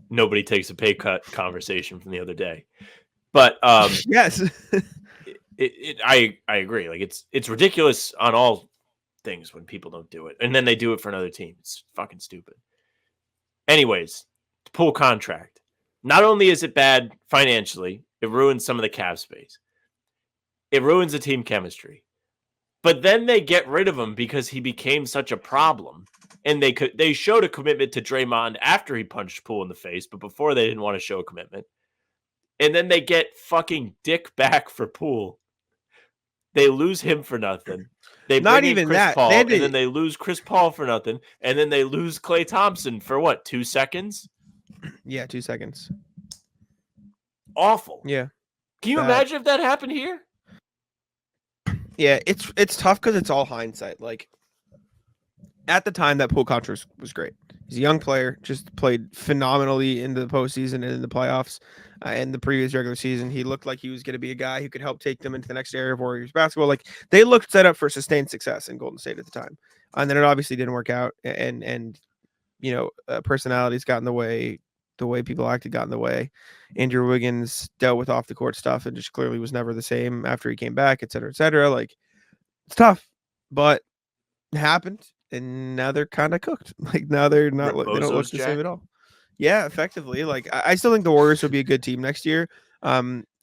nobody takes a pay cut conversation from the other day. But yes, I agree. Like it's ridiculous on all things when people don't do it, and then they do it for another team. It's fucking stupid. Anyways, the Poole contract. Not only is it bad financially, it ruins some of the cap space. It ruins the team chemistry. But then they get rid of him because he became such a problem. And they showed a commitment to Draymond after he punched Poole in the face, but before they didn't want to show a commitment. And then they get fucking dick back for Poole. They lose him for nothing. They not bring even in Chris that. Paul, and then they lose Chris Paul for nothing, and then they lose Klay Thompson for what? 2 seconds? Yeah, 2 seconds. Awful. Yeah. Can you imagine if that happened here? Yeah, it's tough because it's all hindsight. Like at the time, that Poole contract was great. He's a young player, just played phenomenally in the postseason and in the playoffs. In the previous regular season, he looked like he was going to be a guy who could help take them into the next era of Warriors basketball. Like they looked set up for sustained success in Golden State at the time, and then it obviously didn't work out. And personalities got in the way. the way people acted got in the way. Andrew Wiggins dealt with off the court stuff and just clearly was never the same after he came back, et cetera, et cetera. Like, it's tough, but it happened, and now they're kind of cooked. Like, now they don't look Bozo's the same Jack? at all. Yeah, effectively. Like, I still think the Warriors will be a good team next year,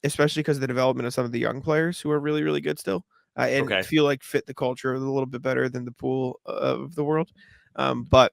especially because of the development of some of the young players who are really, really good still, and Okay. feel like fit the culture a little bit better than the pool of the world. But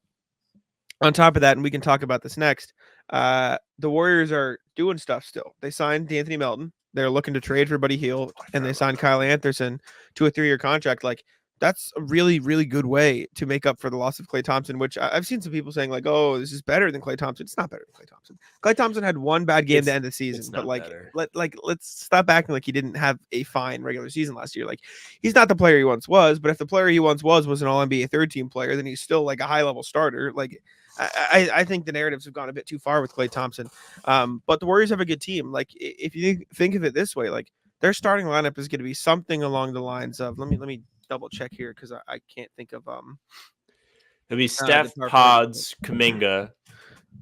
on top of that, and we can talk about this next, the Warriors are doing stuff still. They signed D'Anthony Melton. They're looking to trade for Buddy Hield, and they signed Kyle Anderson to a 3-year contract. Like, that's a really, really good way to make up for the loss of Klay Thompson, which I've seen some people saying, like, oh, this is better than Klay Thompson. It's not better than Klay Thompson. Klay Thompson had one bad game to end the season, but like, better. let's stop acting like he didn't have a fine regular season last year. Like, he's not the player he once was, but if the player he once was an All-NBA third-team player, then he's still like a high-level starter. Like, I think the narratives have gone a bit too far with Klay Thompson. But the Warriors have a good team. Like, if you think of it this way, like, their starting lineup is going to be something along the lines of, let me double check here because I can't think of It'll be Steph, power forward. Pods, Kuminga.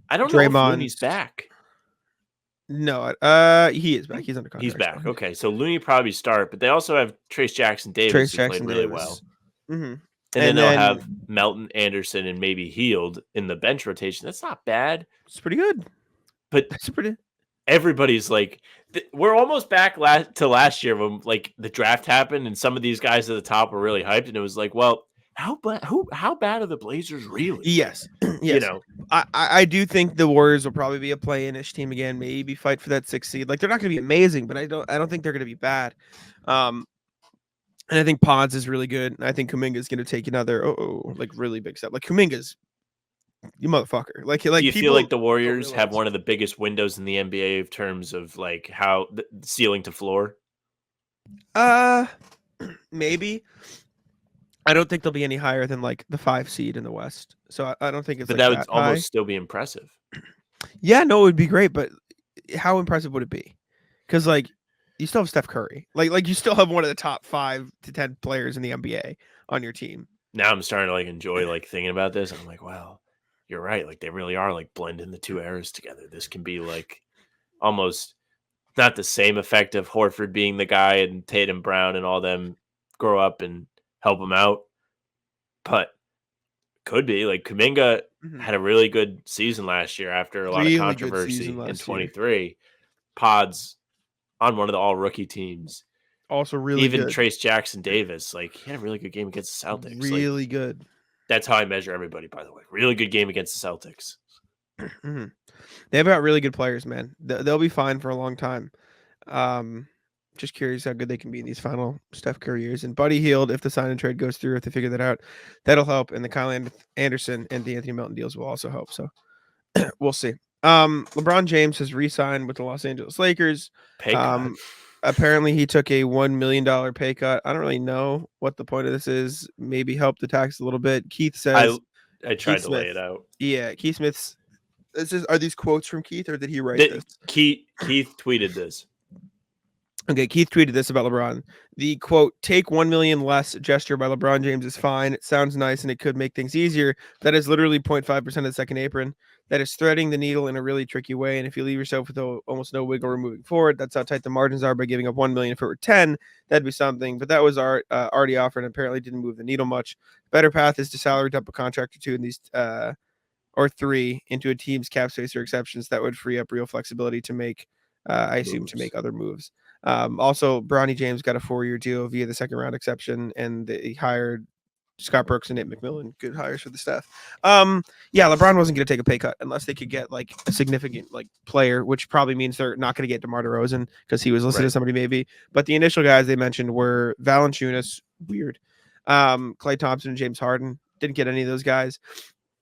I don't know if Draymond. Looney's back. No, he is back. He's under contract. He's back. still. Okay, so Looney probably start, but they also have Trace Jackson Davis, Trace who Jackson played really Davis. well. Mhm. And then they'll have Melton, Anderson, and maybe Hield in the bench rotation. That's not bad. It's pretty good. But That's pretty. everybody's like, we're almost back to last year when like the draft happened and some of these guys at the top were really hyped, and it was like, well, how bad are the Blazers really? Yes, yes. You know, I do think the Warriors will probably be a play-in-ish team again. Maybe fight for that 6th seed. Like, they're not going to be amazing, but I don't think they're going to be bad. And I think Pods is really good. And I think Kuminga is going to take another like really big step. Like, Kuminga's you motherfucker. Like do you feel like the Warriors realize. have one of the biggest windows in the NBA in terms of like how the ceiling to floor? Maybe. I don't think they'll be any higher than like the 5 seed in the West. So I don't think it's But like that would high. almost still be impressive. Yeah, no, it would be great, but how impressive would it be? Because like you still have Steph Curry, like you still have one of the top 5 to 10 players in the NBA on your team. Now I'm starting to like enjoy like thinking about this. I'm like, wow, you're right. Like they really are like blending the two eras together. This can be like almost not the same effect of Horford being the guy and Tatum, Brown, and all them grow up and help him out, but could be like Kuminga had a really good season last year after a lot Really of good controversy season in last year. 23. Pods on one of the all rookie teams. Also really Even good. Trace Jackson Davis, like he had a really good game against the Celtics. Really good. That's how I measure everybody, by the way. Really good game against the Celtics. They've got really good players, man. They'll be fine for a long time. Just curious how good they can be in these final Steph Curry years. And Buddy Hield, if the sign and trade goes through, if they figure that out, that'll help. And the Kyle Anderson and the Anthony Melton deals will also help. So we'll see. LeBron James has re-signed with the Los Angeles Lakers. Pay cut. Apparently he took a $1 million pay cut. I don't really know what the point of this is. Maybe help the tax a little bit. Keith says I tried Keith to lay Smith. it out. Yeah, Keith Smith's. Are these quotes from Keith or did he write this? Keith tweeted this. Okay, Keith tweeted this about LeBron. The quote, take $1 million less gesture by LeBron James is fine. It sounds nice and it could make things easier. That is literally 0.5% of the second apron. That is threading the needle in a really tricky way. And if you leave yourself with almost no wiggle room moving forward, that's how tight the margins are by giving up $1 million. If it were 10, that'd be something. But that was already offered and apparently didn't move the needle much. Better path is to salary dump a contract or two in these or 3 into a team's cap space or exceptions that would free up real flexibility to make, I assume, to make other moves. Also, Bronny James got a 4-year deal via the second round exception, and they hired Scott Brooks and Nate McMillan. Good hires for the staff. Yeah, LeBron wasn't going to take a pay cut unless they could get like a significant like player, which probably means they're not going to get DeMar DeRozan because he was listed as somebody maybe. But the initial guys they mentioned were Valanciunas, weird, Klay Thompson, and James Harden. Didn't get any of those guys.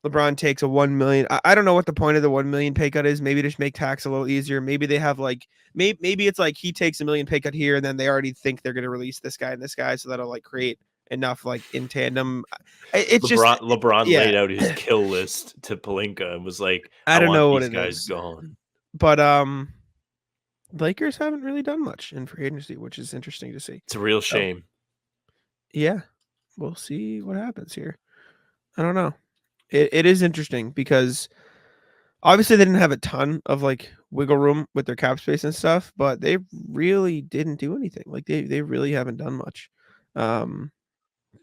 LeBron takes a $1 million. I don't know what the point of the $1 million pay cut is. Maybe just make tax a little easier. Maybe they have like maybe it's like he takes $1 million pay cut here, and then they already think they're going to release this guy and this guy, so that'll like create enough like in tandem. It's LeBron laid out his kill list to Pelinka and was like, I don't know what these it guys is. gone. But Lakers haven't really done much in free agency, which is interesting to see. It's a real shame. Yeah, we'll see what happens here. I don't know. It is interesting because Obviously, they didn't have a ton of like wiggle room with their cap space and stuff, but they really didn't do anything. Like they really haven't done much. Um,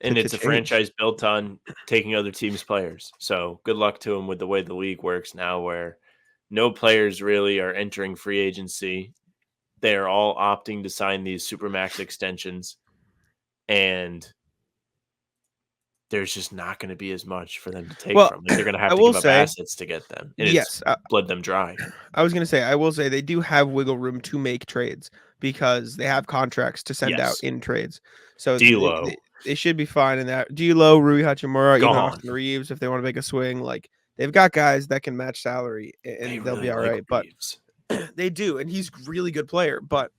And to it's a change. franchise built on taking other teams' players. So good luck to them with the way the league works now, where no players really are entering free agency. They are all opting to sign these supermax extensions, and there's just not going to be as much for them to take Well, from. Like they're going to I have to will give up say assets to get them, and it's yes. bled them dry. I was gonna say I will say they do have wiggle room to make trades because they have contracts to send out Yes, in trades, so D'Lo they should be fine in that. D'Lo, Rui Hachimura, even gone. Austin Reeves, if they want to make a swing, like they've got guys that can match salary They and they'll really be all like right. But Reeves. they do, and he's a really good player. But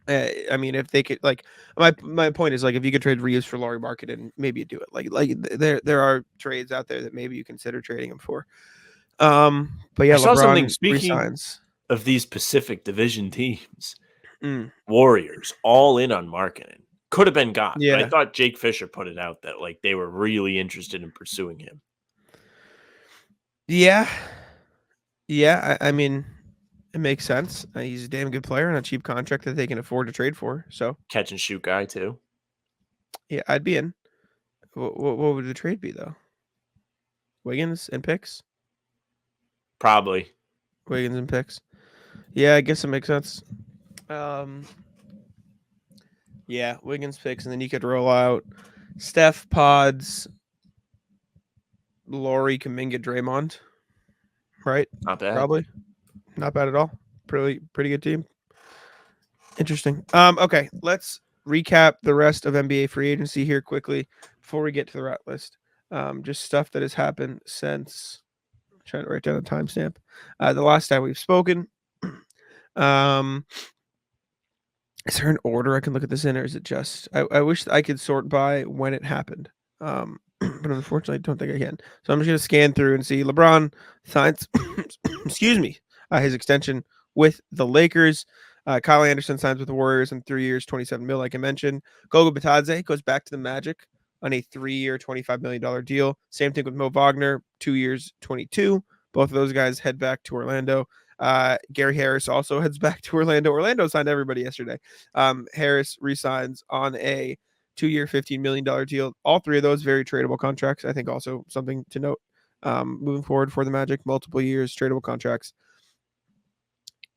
I mean, if they could, like, my point is like if you could trade Reeves for Laurie Marketing, maybe you do it. There are trades out there that maybe you consider trading him for. But yeah, I saw something. LeBron Speaking resigns. of these Pacific Division teams, Mm, Warriors all in on marketing. Could have been got, but I yeah. thought Jake Fisher put it out that like they were really interested in pursuing him. Yeah. Yeah, I mean, it makes sense. He's a damn good player on a cheap contract that they can afford to trade for. So, Catch and shoot guy too. yeah, I'd be in. What would the trade be, though? Wiggins and picks? Probably. Wiggins and picks. Yeah, I guess it makes sense. Um, yeah, Wiggins picks, and then you could roll out Steph, Pods, Laurie, Kuminga, Draymond. Right? Not bad. Probably. Not bad at all. Pretty good team. Interesting. Okay, let's recap the rest of NBA free agency here quickly before we get to the route list. Just stuff that has happened since. I'm trying to write down a timestamp. The last time we've spoken. Um, is there an order I can look at this in, or is it just? I wish I could sort by when it happened. But unfortunately, I don't think I can. So I'm just gonna scan through and see LeBron signs. excuse me. His extension with the Lakers. Kyle Anderson signs with the Warriors in 3 years, 27 mil, like I mentioned. Goga Bitadze goes back to the Magic on a 3-year, $25 million deal. Same thing with Mo Wagner, 2 years, 22. Both of those guys head back to Orlando. Gary Harris also heads back to Orlando. Orlando signed everybody yesterday. Harris resigns on a 2-year, $15 million deal. All three of those very tradable contracts. I think also something to note moving forward for the Magic, multiple years, tradable contracts.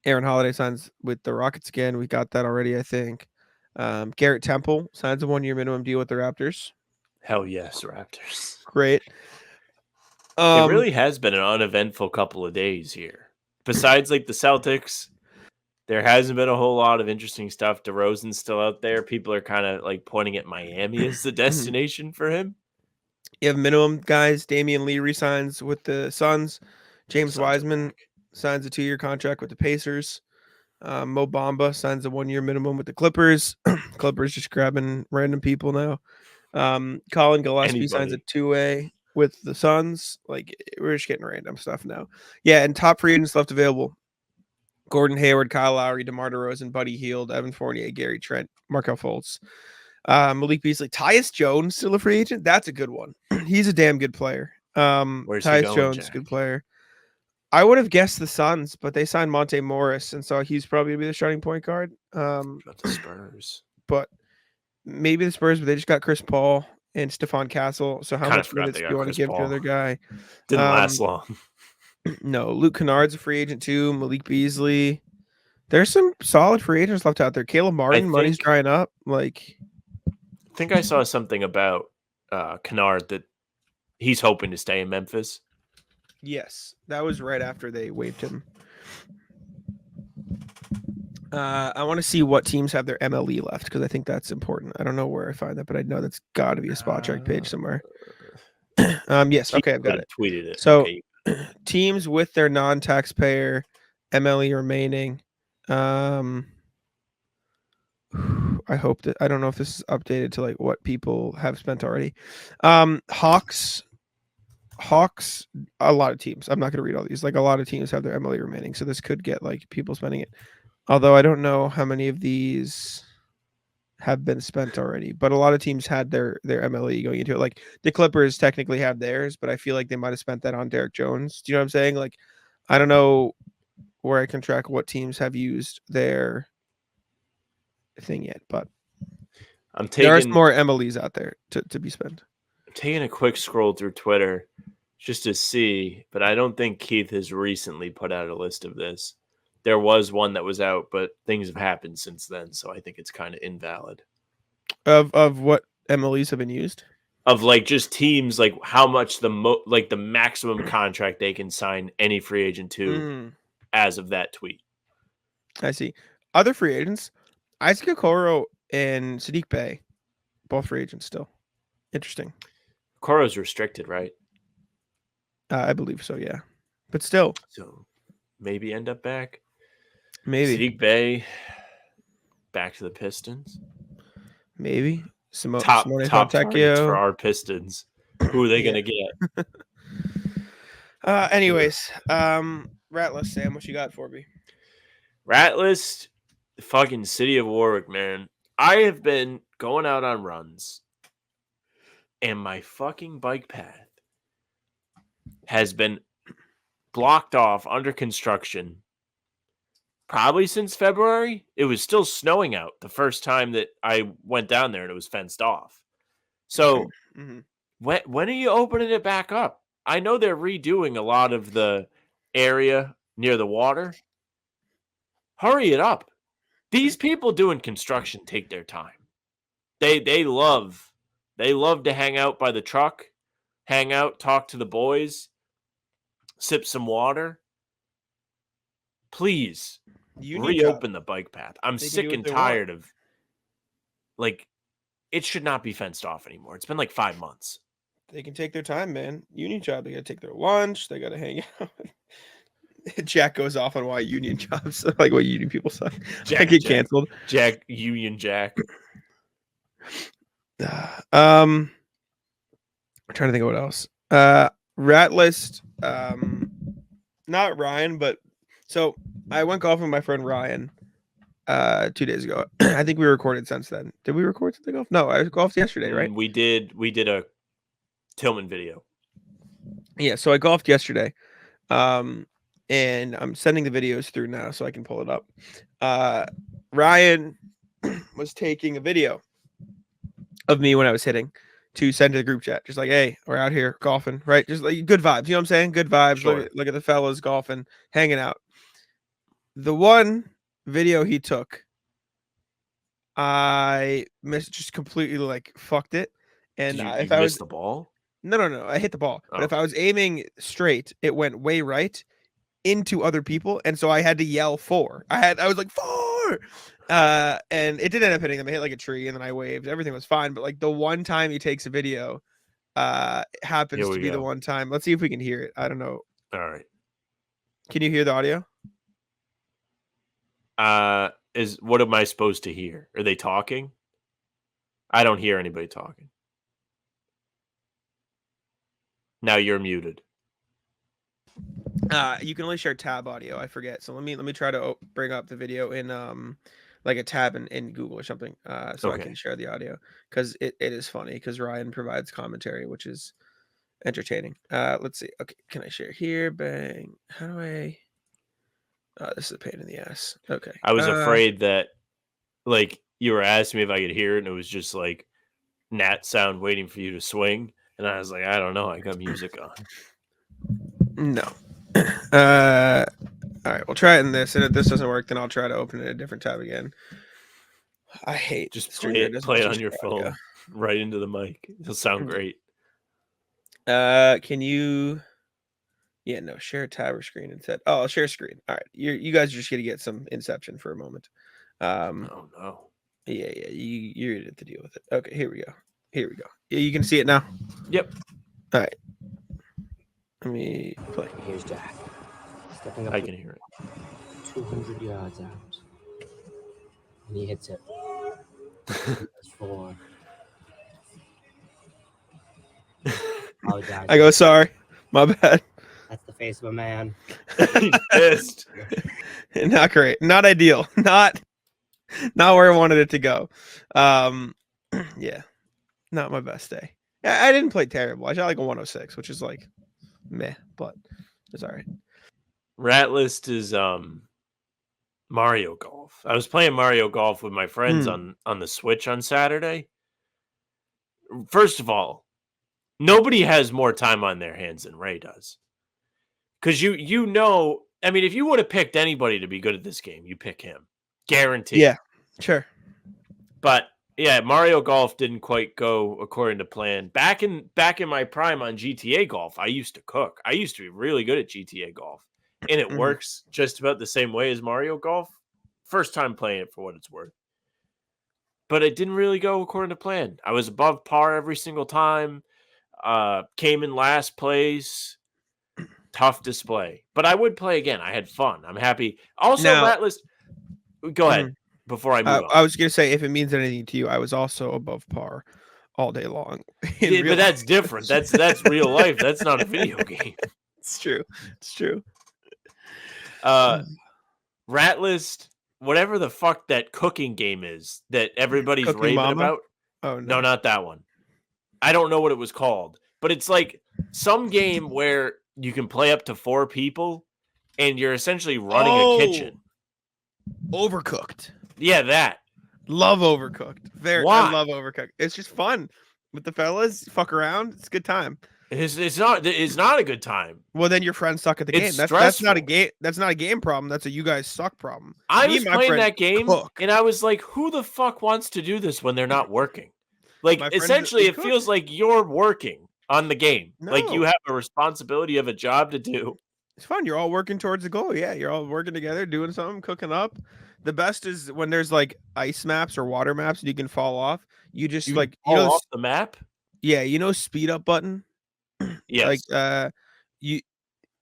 Aaron Holiday signs with the Rockets again. We got that already, I think. Garrett Temple signs a 1-year minimum deal with the Raptors. Hell yes, Raptors. Great. It really has been an uneventful couple of days here. Besides like the Celtics, there hasn't been a whole lot of interesting stuff. DeRozan's still out there. People are kind of like pointing at Miami as the destination for him. You have minimum guys. Damian Lee resigns with the Suns. James Suns are Wiseman back. signs a 2-year contract with the Pacers. Mo Bamba signs a 1-year minimum with the Clippers. Clippers just grabbing random people now. Colin Gillespie signs a Anybody. 2-way with the Suns. Like we're just getting random stuff now. Yeah, and top free agents left available: Gordon Hayward, Kyle Lowry, DeMar DeRozan, Buddy Hield, Evan Fournier, Gary Trent, Markelle Fultz, Malik Beasley, Tyus Jones still a free agent. That's a good one. He's a damn good player. Where's he Tyus going, Jones, Jack? good player. I would have guessed the Suns, but they signed Monte Morris, and so he's probably gonna be the starting point guard. About the Spurs. But maybe the Spurs, but they just got Chris Paul and Stephon Castle. So how Kinda much forgot minutes they do got you want to Chris give to Paul. another guy? Didn't last long. No, Luke Kennard's a free agent too. Malik Beasley. There's some solid free agents left out there. Caleb Martin, money's think- drying up. Like, I think I saw something about Kennard that he's hoping to stay in Memphis. yes, that was right after they waived him. I want to see what teams have their MLE left because I think that's important. I don't know where I find that, but I know that's got to be a spot check page somewhere. Yes, okay, I've got it. Tweeted it. So, Okay. teams with their non-taxpayer MLE remaining. I hope that I don't know if this is updated to like what people have spent already. Hawks, a lot of teams. I'm not going to read all these. Like a lot of teams have their MLE remaining, so this could get like people spending it. Although I don't know how many of these. have been spent already, but a lot of teams had their MLE going into it. Like the Clippers technically have theirs, but I feel like they might have spent that on Derek Jones. Do you know what I'm saying? Like, I don't know where I can track what teams have used their thing yet, but I'm there are some taking more MLEs out there to be spent. taking a quick scroll through Twitter just to see, but I don't think Keith has recently put out a list of this. There was one that was out, but things have happened since then, so I think it's kind of invalid. Of what MLEs have been used? Of like just teams, like how much the maximum contract they can sign any free agent to as of that tweet. I see. Other free agents, Isaac Okoro and Sadiq Bey, both free agents still. Interesting. Okoro's restricted, right? I believe so, yeah. But still, So maybe end up back. maybe. Sadiq Bey back to the Pistons. Maybe. Top Simone targets Fontecchio. for our Pistons. Who are they going to get? Anyways, Ratless, Sam, what you got for me? Ratless, the fucking city of Warwick, man. I have been going out on runs, and my fucking bike path has been blocked off under construction probably since February. It was still snowing out the first time that I went down there, and it was fenced off. So when are you opening it back up? I know they're redoing a lot of the area near the water. Hurry it up. These people doing construction take their time. They love to hang out by the truck, hang out, talk to the boys, sip some water. Please reopen the bike path. I'm sick and tired of, like, it should not be fenced off anymore. It's been like 5 months. They can take their time, man. Union job, they got to take their lunch. They got to hang out. Jack goes off on why union jobs, like what union people say. Jack get canceled. Union Jack. I'm trying to think of what else. Rat list. Not Ryan, but so I went golfing with my friend Ryan 2 days ago. I think we recorded since then. Did we record something golf? No, I golfed yesterday, right? We did a Tillman video. Yeah, so I golfed yesterday. And I'm sending the videos through now so I can pull it up. Ryan was taking a video of me when I was hitting to send to the group chat. Just like, hey, we're out here golfing, right? Just like good vibes. You know what I'm saying? Good vibes. Sure. Look at the fellas golfing, hanging out. The one video he took, I missed, just completely like fucked it. And if I missed the ball? No. I hit the ball. But if I was aiming straight, it went way right into other people, and so I had to yell 4. I was like 4, and it did end up hitting them. I hit like a tree, and then I waved. Everything was fine, but like the one time he takes a video, happens to be the one time. Let's see if we can hear it. I don't know. All right. Can you hear the audio? What am I supposed to hear? Are they talking? I don't hear anybody talking. Now you're muted. You can only share tab audio. I forget. So let me try to bring up the video in like a tab in Google or something. So I can share the audio because it is funny because Ryan provides commentary, which is entertaining. Let's see. Okay, can I share here? Bang. How do I? This is a pain in the ass. Okay. I was afraid that like you were asking me if I could hear it, and it was just like gnat sound waiting for you to swing, and I was like, I don't know. I got music on. No. All right, we'll try it in this, and if this doesn't work, then I'll try to open it in a different tab again. I hate just play it on your phone right into the mic. It'll sound great. Can you? Yeah, no, share a tab or screen instead. Oh, I'll share screen. All right, you guys are just gonna get some inception for a moment. Oh no. Yeah, you're gonna have to deal with it. Okay, here we go. Yeah, you can see it now. Yep. All right. Let me play. Here's Jack. Stepping up. I can hear it. 200 yards out. And he hits it. That's 4. I go, sorry. My bad. That's the face of a man. He's pissed. Not great. Not ideal. Not Not where I wanted it to go. Yeah, not my best day. I didn't play terrible. I shot like a 106, which is like meh, but it's all right. Rat list is Mario Golf. I was playing Mario Golf with my friends on the Switch on Saturday. First of all, nobody has more time on their hands than Ray does. Because you know, I mean, if you would have picked anybody to be good at this game, you pick him. Guaranteed. Yeah, sure. But yeah, Mario Golf didn't quite go according to plan. Back in my prime on GTA Golf, I used to cook. I used to be really good at GTA Golf. And it works just about the same way as Mario Golf. First time playing it for what it's worth. But it didn't really go according to plan. I was above par every single time. Came in last place. Tough display. But I would play again. I had fun. I'm happy. Also, Now- Ratless, go ahead before I move on. I was gonna say, if it means anything to you, I was also above par all day long. Yeah, but that's different. That's real life. That's not a video game. It's true. It's true. Ratlist, whatever the fuck that cooking game is that everybody's Cooking raving Mama? about. Oh No, not that one. I don't know what it was called, but it's like some game where you can play up to 4 people and you're essentially running a kitchen. Overcooked. Yeah, that. Love Overcooked. Why? I love Overcooked. It's just fun with the fellas. Fuck around. It's a good time. It's not a good time. Well, then your friends suck at the game. It's That's not a stressful. game. That's not a game problem. That's a you guys suck problem. I Me was and my playing friends that game cook. and I was like, who the fuck wants to do this when they're not working? Like, My friends, essentially, we it cook. feels like you're working on the game. Like, you No. have a responsibility of a job to do. It's fun. You're all working towards the goal. Yeah, you're all working together, doing something, cooking up. The best is when there's like ice maps or water maps and you can fall off. You just Fall off the map? speed up button. Yes. Like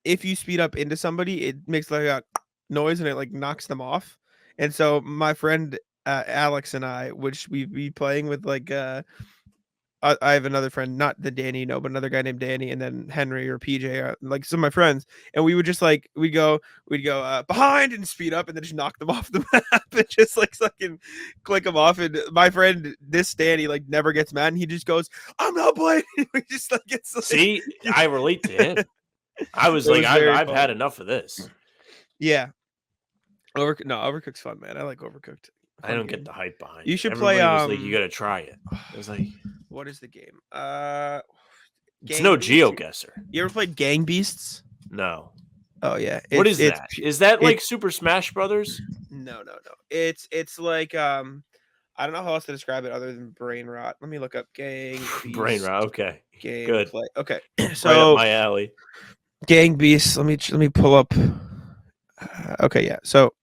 if you speed up into somebody, it makes like a noise and it like knocks them off. And so my friend Alex and I, which we be playing with like I have another friend, not the Danny, no, but another guy named Danny, and then Henry or PJ, like some of my friends, and we would just like we'd go behind and speed up, and then just knock them off the map and just like fucking click them off. And my friend, this Danny, like never gets mad, and he just goes, "I'm not playing." We just like it's like, See, I relate to him. I was It like, was very I've fun. had enough of this. yeah. Overcooked's fun, man. I like Overcooked. I don't Fun get game. the hype behind You it. should Everybody play, was like, you got to try it. I was like, What is the game? it's Gang no Beasts? GeoGuessr. You ever played Gang Beasts? No. Oh yeah. What is it's that? Is that like Super Smash Brothers? No. It's like I don't know how else to describe it other than brain rot. Let me look up Gang Beasts. Brain rot. Okay. Game Good. play. Okay. Right up So my alley. Gang Beasts. Let me pull up. Okay, yeah. So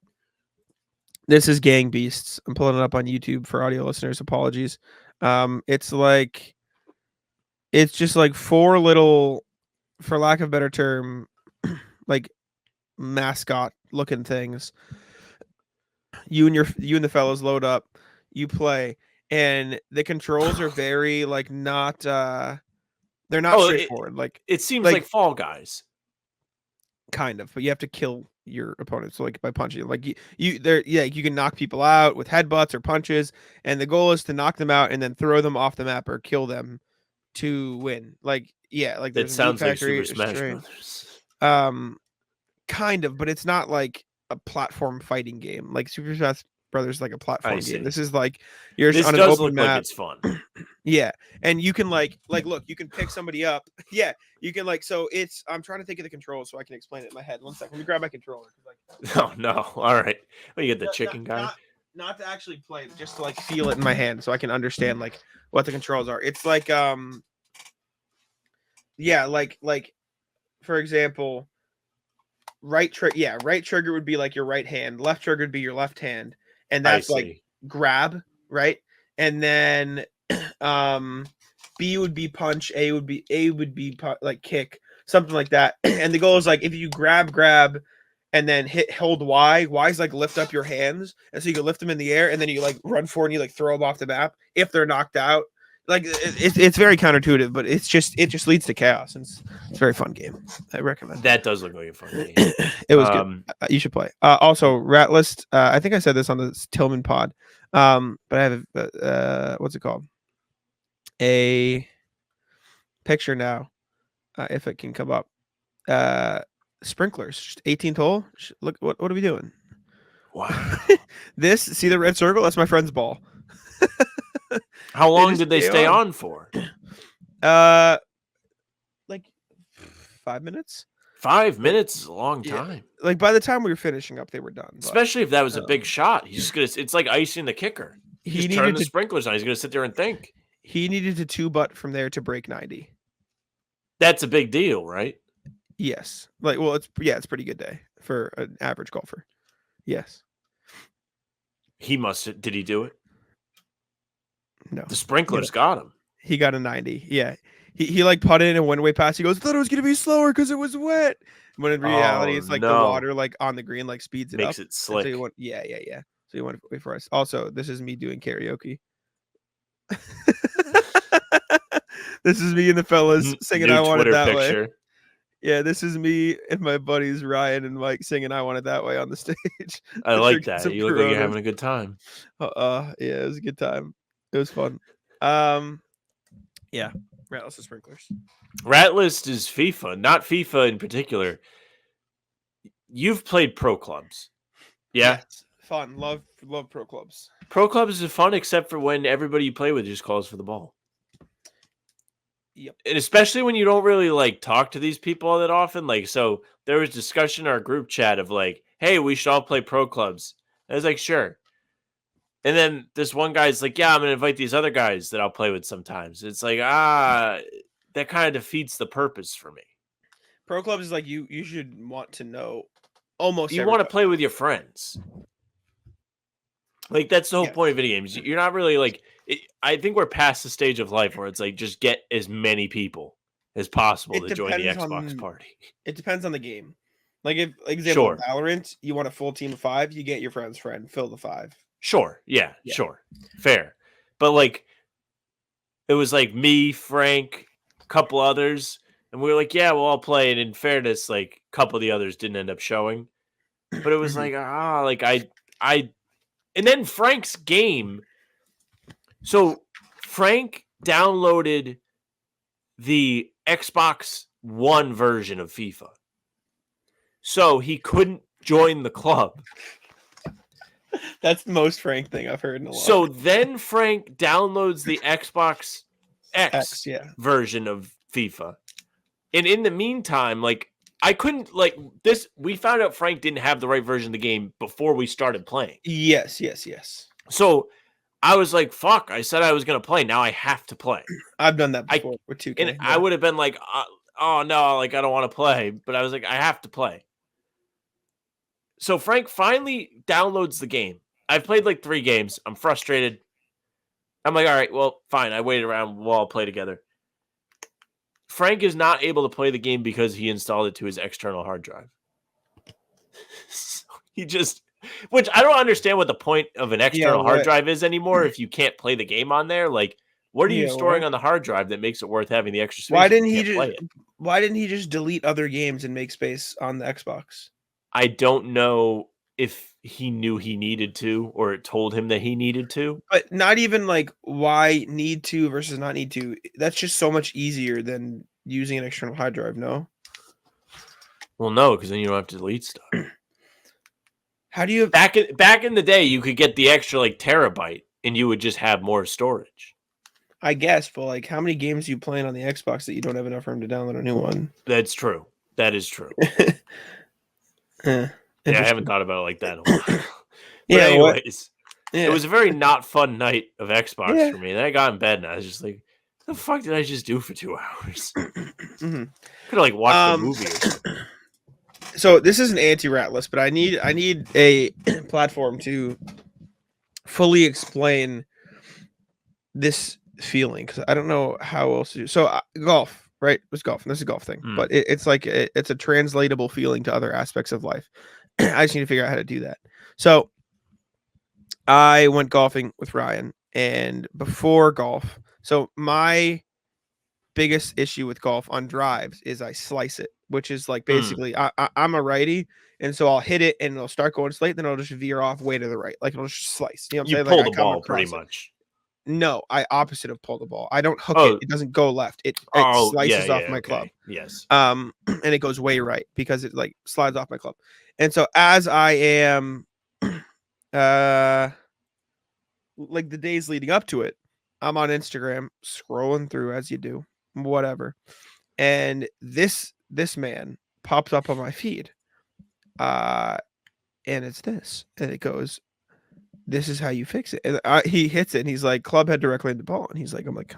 this is Gang Beasts. I'm pulling it up on YouTube for audio listeners. Apologies. It's just like 4 little, for lack of a better term, like mascot looking things. You and the fellows load up, you play, and the controls are very like not they're not straightforward. It seems like- like Fall Guys. Kind of, but you have to kill your opponents like by punching. Like you can knock people out with headbutts or punches, and the goal is to knock them out and then throw them off the map or kill them to win. Like That there's a Meat sounds like Factory, Super Smash Strain. Brothers. Kind of, but it's not like a platform fighting game. Like Super Smash Brothers is like a platform see. game. This is like you're This just on an does open look map. like it's fun. Yeah, and you can like look, you can pick somebody up. Yeah, you can so it's. I'm trying to think of the controls so I can explain it in my head. One second, let me grab my controller. Oh, no. All right. Well, you get the Not- chicken not- guy. Not to actually play, but just to like feel it in my hand so I can understand like what the controls are. It's like like for example, right trigger would be like your right hand, left trigger would be your left hand, and I that's like see. grab, right? And then B would be punch, A would be like kick, something like that. And the goal is like if you grab and then hold Y is like lift up your hands, and so you can lift them in the air, and then you like run forward and you like throw them off the map if they're knocked out. like it's very counterintuitive, but it just leads to chaos, and it's a very fun game. I recommend. That does look like a fun game. It was good. You should play. Also, Rat List. I think I said this on the Tillman pod. But I have what's it called? A picture now, if it can come up. Sprinklers, just 18th hole. Look, what are we doing? Wow. See the red circle? That's my friend's ball. How long did they stay on for? Like 5 minutes. 5 minutes is a long Yeah. time. Like by the time we were finishing up, they were done. But Especially if that was a big shot. He's just gonna. It's like icing the kicker. he Just turn needed the to sprinklers on. He's gonna sit there and think. he needed to 2-butt from there to break 90. That's a big deal, right? Yes. Like, well, it's a pretty good day for an average golfer. Yes. He must have. Did he do it? No. The sprinklers got him. He got a 90. Yeah. He like putted in a one-way pass. He goes, I thought it was gonna be slower because it was wet. When in reality, it's like the water like on the green like speeds it Makes up. it slick. So you want, yeah. So you want to wait for us. Also, this is me doing karaoke. This is me and the fellas singing New I Want It Twitter That Way. picture. Yeah, this is me and my buddies Ryan and Mike singing I Want It That Way on the stage. I like Drinking that. some You look like you're Coronas. having a good time. Yeah, it was a good time. It was fun. Yeah, Ratless and sprinklers. Rat List is FIFA, not FIFA in particular. You've played pro clubs. Yeah. Yes, fun. Love pro clubs. Pro clubs is fun except for when everybody you play with just calls for the ball. Yep. And especially when you don't really like talk to these people all that often. Like, so there was discussion in our group chat of like, hey, we should all play pro clubs. I was like, sure. And then this one guy's like, yeah, I'm gonna invite these other guys that I'll play with sometimes. It's like, that kind of defeats the purpose for me. Pro clubs is like you should want to know almost. You want to play with your friends. Like, that's the whole point of video games. You're not really like, I think we're past the stage of life where it's like, just get as many people as possible to join the Xbox party. It depends on the game. Like, if, example, Sure. Valorant, you want a full team of 5, you get your friend's friend, fill the 5. Sure. Yeah, sure. Fair. But like, it was like me, Frank, a couple others, and we were like, yeah, we'll all play. And in fairness, like, a couple of the others didn't end up showing. But it was like, and then Frank's game. So Frank downloaded the Xbox One version of FIFA. So he couldn't join the club. That's the most Frank thing I've heard in a while. So then Frank downloads the Xbox X version of FIFA. And in the meantime, like, I couldn't, like, this, we found out Frank didn't have the right version of the game before we started playing. Yes. So I was like, fuck, I said I was going to play. Now I have to play. I've done that before with 2K. And I would have been like, oh no, like, I don't want to play. But I was like, I have to play. So Frank finally downloads the game. I've played like 3 games. I'm frustrated. I'm like, all right, well, fine. I waited around. We'll all play together. Frank is not able to play the game because he installed it to his external hard drive. So he just, which I don't understand what the point of an external hard drive is anymore if you can't play the game on there. Like, what are you storing on the hard drive that makes it worth having the extra space? Why didn't he just delete other games and make space on the Xbox? I don't know if he knew he needed to or it told him that he needed to. But not even like why need to versus not need to. That's just so much easier than using an external hard drive, no? Well, no, because then you don't have to delete stuff. How do you back in the day you could get the extra like terabyte and you would just have more storage? I guess, but like how many games are you playing on the Xbox that you don't have enough room to download a new one? That's true. That is true. Yeah, I haven't thought about it like that in a while. But anyways, it was a very not fun night of Xbox for me. Then I got in bed and I was just like, what the fuck did I just do for 2 hours? Could have like watched a movie or something. So this is an anti-rat list, but I need a platform to fully explain this feeling because I don't know how else to do. So golf, right? It was golf, and this is a golf thing, but it's like it's a translatable feeling to other aspects of life. I just need to figure out how to do that. So I went golfing with Ryan, and before golf, So my biggest issue with golf on drives is I slice it, which is like basically I'm a righty, and so I'll hit it and it'll start going straight, then it'll just veer off way to the right, like it'll just slice. You know what I'm You saying? pull Like I the come ball pretty across it. much. No, I opposite of pull the ball. I don't hook Oh. it go left. It Oh, slices yeah, off my club. okay. Yes. And it goes way right because it like slides off my club. And so as I am like the days leading up to it, I'm on Instagram scrolling through as you do, whatever. And this man pops up on my feed. And it's this. And it goes, this is how you fix it. And he hits it and he's like, club head directly into the ball. And he's like, I'm like,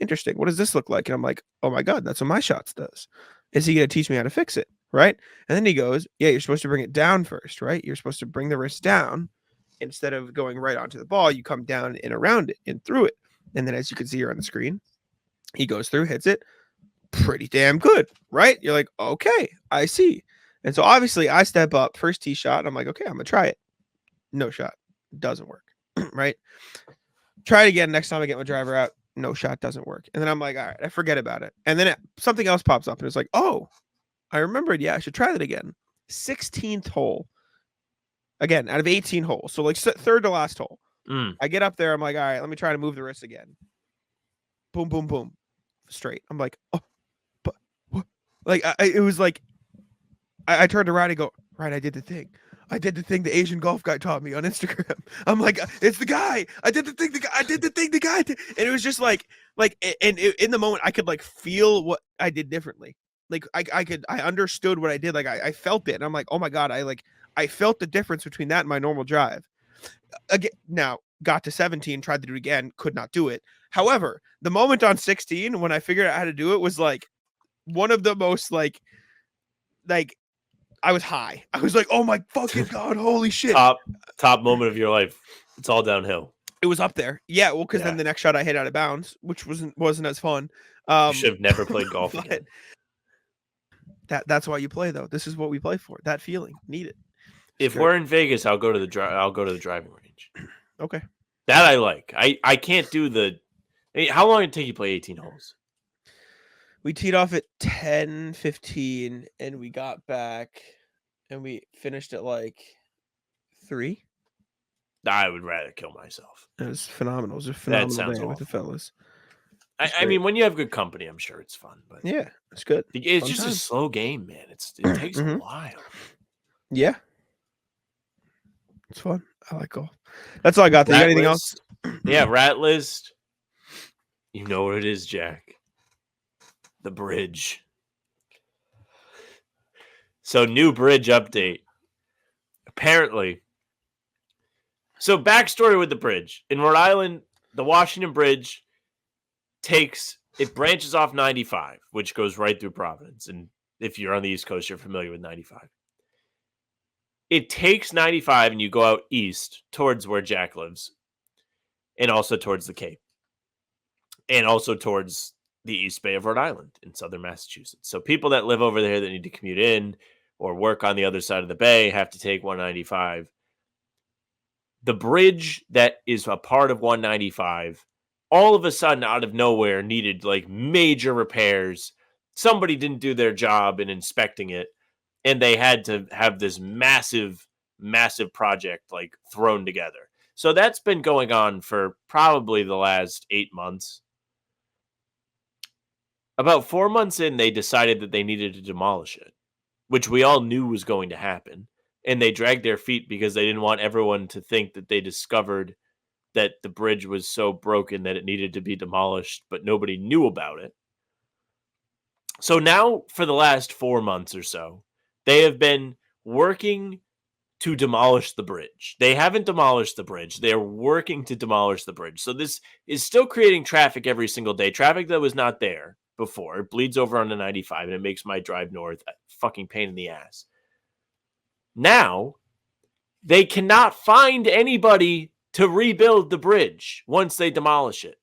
interesting. What does this look like? And I'm like, oh my God, that's what my shots does. Is he going to teach me how to fix it? Right. And then he goes, yeah, you're supposed to bring it down first, right? You're supposed to bring the wrist down instead of going right onto the ball. You come down and around it and through it. And then as you can see here on the screen, he goes through, hits it pretty damn good, right? You're like, okay, I see. And so obviously I step up first tee shot. And I'm like, okay, I'm going to try it. No shot. Doesn't work. Right. Try it again. Next time I get my driver out, no shot, doesn't work. And then I'm like, all right, I forget about it. And then something else pops up and it's like, oh, I remembered. Yeah, I should try that again. 16th hole. Again, out of 18 holes. So like third to last hole. I get up there. I'm like, all right, let me try to move the wrist again. Boom, boom, boom. Straight. I'm like, oh, but what? Like, it was like, I turned around and go, right, I did the thing. I did the thing the Asian golf guy taught me on Instagram. I'm like, it's the guy. I did the thing. I did the thing the guy did. And it was just like, in the moment, I could like feel what I did differently. Like I understood what I did. Like I felt it. And I'm like, oh my God, I felt the difference between that and my normal drive. Again, now got to 17, tried to do it again, could not do it. However, the moment on 16, when I figured out how to do it, was like one of the most like I was high. I was like, oh my fucking God, holy shit. Top moment of your life. It's all downhill. It was up there. Yeah, well, because then the next shot I hit out of bounds, which wasn't as fun. You should have never played golf again. That's why you play though. This is what we play for. That feeling. Need it. If we're in Vegas, I'll go to the driving range. Okay. That I like. I can't do the how long did it take you to play 18 holes? We teed off at 10:15 and we got back and we finished at like 3. I would rather kill myself. It was phenomenal. It was a phenomenal sounds day with the awful. fellas. I mean, when you have good company, I'm sure it's fun. But yeah, it's good. It's Fun just time. a slow game, man. It takes a while. Yeah. It's fun. I like golf. That's all I got. You got anything else? Yeah, rat list. You know what it is, Jack. The bridge. So new bridge update. Apparently. So backstory with the bridge. In Rhode Island, the Washington Bridge branches off 95, which goes right through Providence. And if you're on the East Coast, you're familiar with 95. It takes 95 and you go out east towards where Jack lives. And also towards the Cape. And also towards the East Bay of Rhode Island in southern Massachusetts. So people that live over there that need to commute in or work on the other side of the bay have to take 195. The bridge that is a part of 195, all of a sudden out of nowhere needed like major repairs. Somebody didn't do their job in inspecting it. And they had to have this massive, massive project like thrown together. So that's been going on for probably the last 8 months. About 4 months in, they decided that they needed to demolish it, which we all knew was going to happen. And they dragged their feet because they didn't want everyone to think that they discovered that the bridge was so broken that it needed to be demolished, but nobody knew about it. So now, for the last 4 months or so, they have been working to demolish the bridge. They haven't demolished the bridge. They're working to demolish the bridge. So this is still creating traffic every single day. Traffic that was not there before. It bleeds over onto 95 and it makes my drive north a fucking pain in the ass. Now, they cannot find anybody to rebuild the bridge once they demolish it.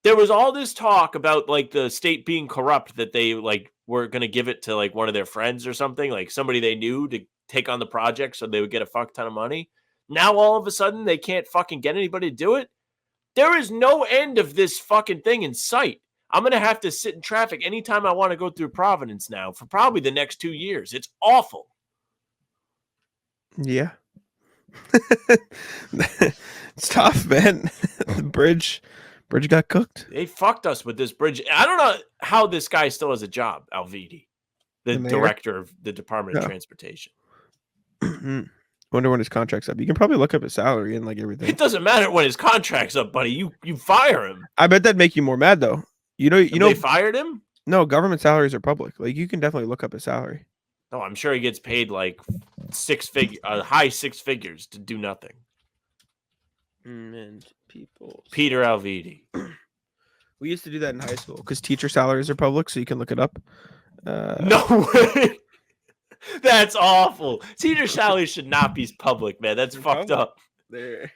There was all this talk about like the state being corrupt, that they like were going to give it to like one of their friends or something, like somebody they knew to take on the project so they would get a fuck ton of money. Now all of a sudden they can't fucking get anybody to do it. There is no end of this fucking thing in sight. I'm going to have to sit in traffic anytime I want to go through Providence now for probably the next 2 years. It's awful. Yeah. It's tough, man. The bridge got cooked. They fucked us with this bridge. I don't know how this guy still has a job, Alvidi, the mayor? director of the Department of No. Transportation. Wonder when his contract's up. You can probably look up his salary and like everything. It doesn't matter when his contract's up, buddy. You fire him. I bet that'd make you more mad though. You know, They fired him? no, government salaries are public. Like you can definitely look up his salary. No, I'm sure he gets paid like high six figures to do nothing. And people. Peter Alvidi. We used to do that in high school because teacher salaries are public, so you can look it up. No way. That's awful. Teacher salaries should not be public, man. That's fucked up. They're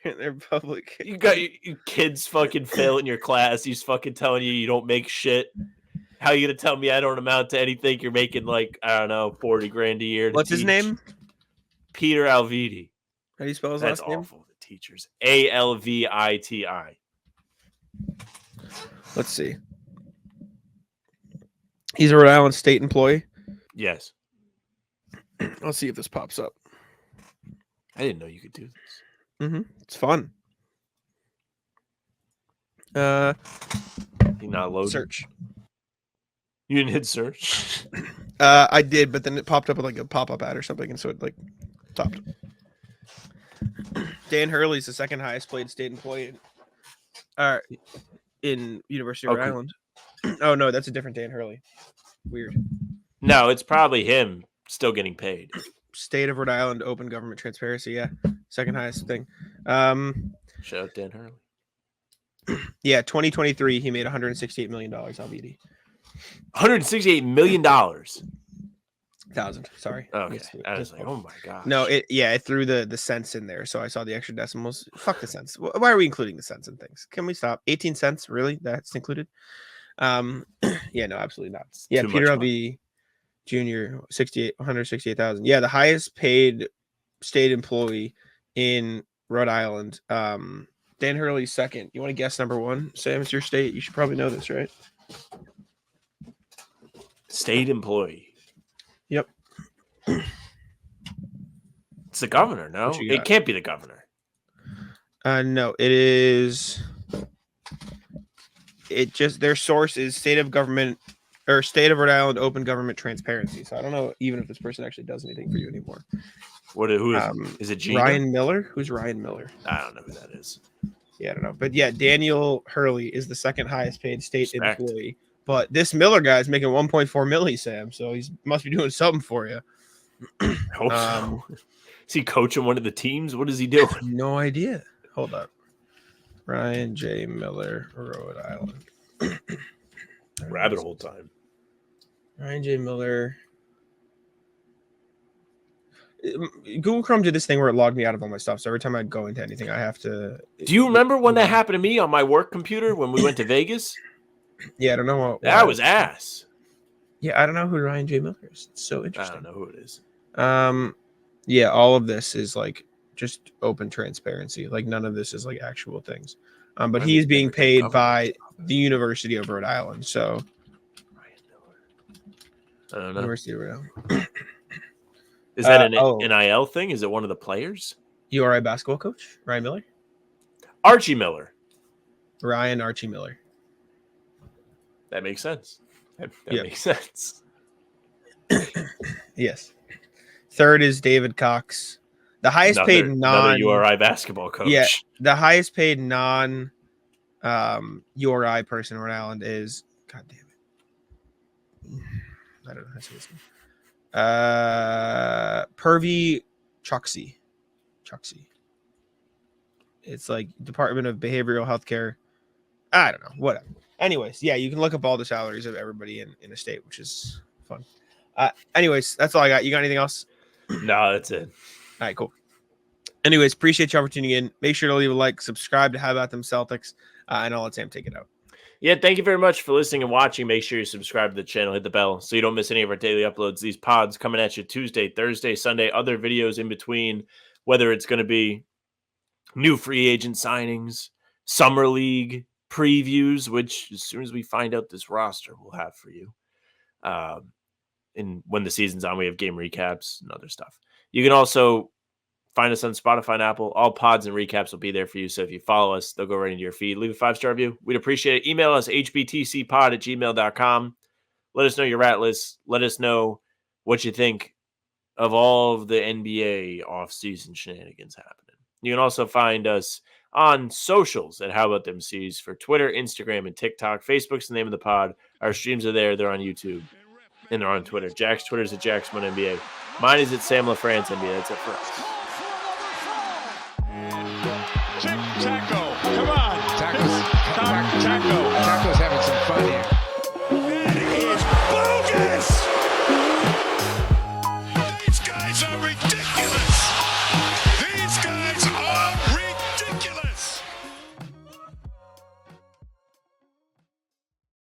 public. You got your kids fucking failing your class. He's fucking telling you don't make shit. How you gonna tell me I don't amount to anything? You're making like, I don't know, 40 grand a year. What's his name? Peter Alvidi. How do you spell his That's last name? awful. The teachers. Alviti. Let's see. He's a Rhode Island State employee. Yes. Let's see if this pops up. I didn't know you could do this. It's fun. You're not loaded. Search. You didn't hit search? I did, but then it popped up with like a pop-up ad or something, and so it like stopped. Dan Hurley's the second highest paid state employee in University of Rhode Island. Oh no, that's a different Dan Hurley. Weird. No, it's probably him still getting paid. State of Rhode Island open government transparency. Yeah, second highest thing. Shout out Dan Hurley. Yeah, 2023 he made $168 million. LBD. $168 million. Thousand. Sorry. Okay. Yes, I was like, oh my god. No, it threw the cents in there, so I saw the extra decimals. Fuck the cents. Why are we including the cents and things? Can we stop? 18 cents, really? That's included? Yeah, no, absolutely not. Yeah, Too Peter much LB Jr. 168,000. Yeah, the highest paid state employee in Rhode Island. Dan Hurley's second. You want to guess number one? Sam, it's your state. You should probably know this, right? State employee. Yep. It's the governor, no? What you got? It can't be the governor. No, it is. It just their source is state of government or state of Rhode Island open government transparency. So I don't know even if this person actually does anything for you anymore. Who is it? Gina? Ryan Miller? Who's Ryan Miller? I don't know who that is. Yeah, I don't know. But yeah, Daniel Hurley is the second highest paid state Respect. employee. But this Miller guy is making 1.4 milli, Sam. So he must be doing something for you. I hope so. Is he coaching one of the teams? What is he doing? No idea. Hold up. Ryan J. Miller, Rhode Island. Rabbit hole time. Ryan J. Miller. Google Chrome did this thing where it logged me out of all my stuff. So every time I go into anything, I have to. Do you remember when that happened to me on my work computer when we went to Vegas? Yeah, I don't know what. That was ass. Yeah, I don't know who Ryan J. Miller is. It's so I interesting. don't know who it is. Yeah, all of this is like just open transparency. Like none of this is like actual things. But Ryan he's being Miller, paid government. by the University of Rhode Island. So Ryan Miller. I don't know. University of Rhode Island. Is that an oh. NIL thing? Is it one of the players? URI basketball coach, Ryan Miller? Archie Miller. Ryan Archie Miller. That makes sense. That Yeah. makes sense. Yes. Third is David Cox. The highest paid another non URI basketball coach. Yeah, the highest paid non URI person in Rhode Island is God damn it. I don't know how to say this name. Purvi Choksi. It's like Department of Behavioral Healthcare. I don't know. Whatever. Anyways, yeah, you can look up all the salaries of everybody in a state, which is fun. Anyways, that's all I got. You got anything else? No, that's it. All right, cool. Anyways, appreciate y'all for tuning in. Make sure to leave a like, subscribe to How About Them Celtics, and I'll let Sam take it out. Yeah, thank you very much for listening and watching. Make sure you subscribe to the channel, hit the bell so you don't miss any of our daily uploads. These pods coming at you Tuesday, Thursday, Sunday, other videos in between, whether it's going to be new free agent signings, Summer League previews, which as soon as we find out this roster, we'll have for you. And when the season's on, we have game recaps and other stuff. You can also find us on Spotify and Apple. All pods and recaps will be there for you. So if you follow us, they'll go right into your feed. Leave a 5-star review. We'd appreciate it. Email us, hbtcpod@gmail.com. Let us know your rat list. Let us know what you think of all of the NBA offseason shenanigans happening. You can also find us on socials at How About Them C's for Twitter, Instagram, and TikTok. Facebook's the name of the pod. Our streams are there. They're on YouTube. And they're on Twitter. Jack's Twitter's at Jack's1NBA. Mine is at Sam LaFrance NBA. That's it for us. Tic-taco. Come on. Taco.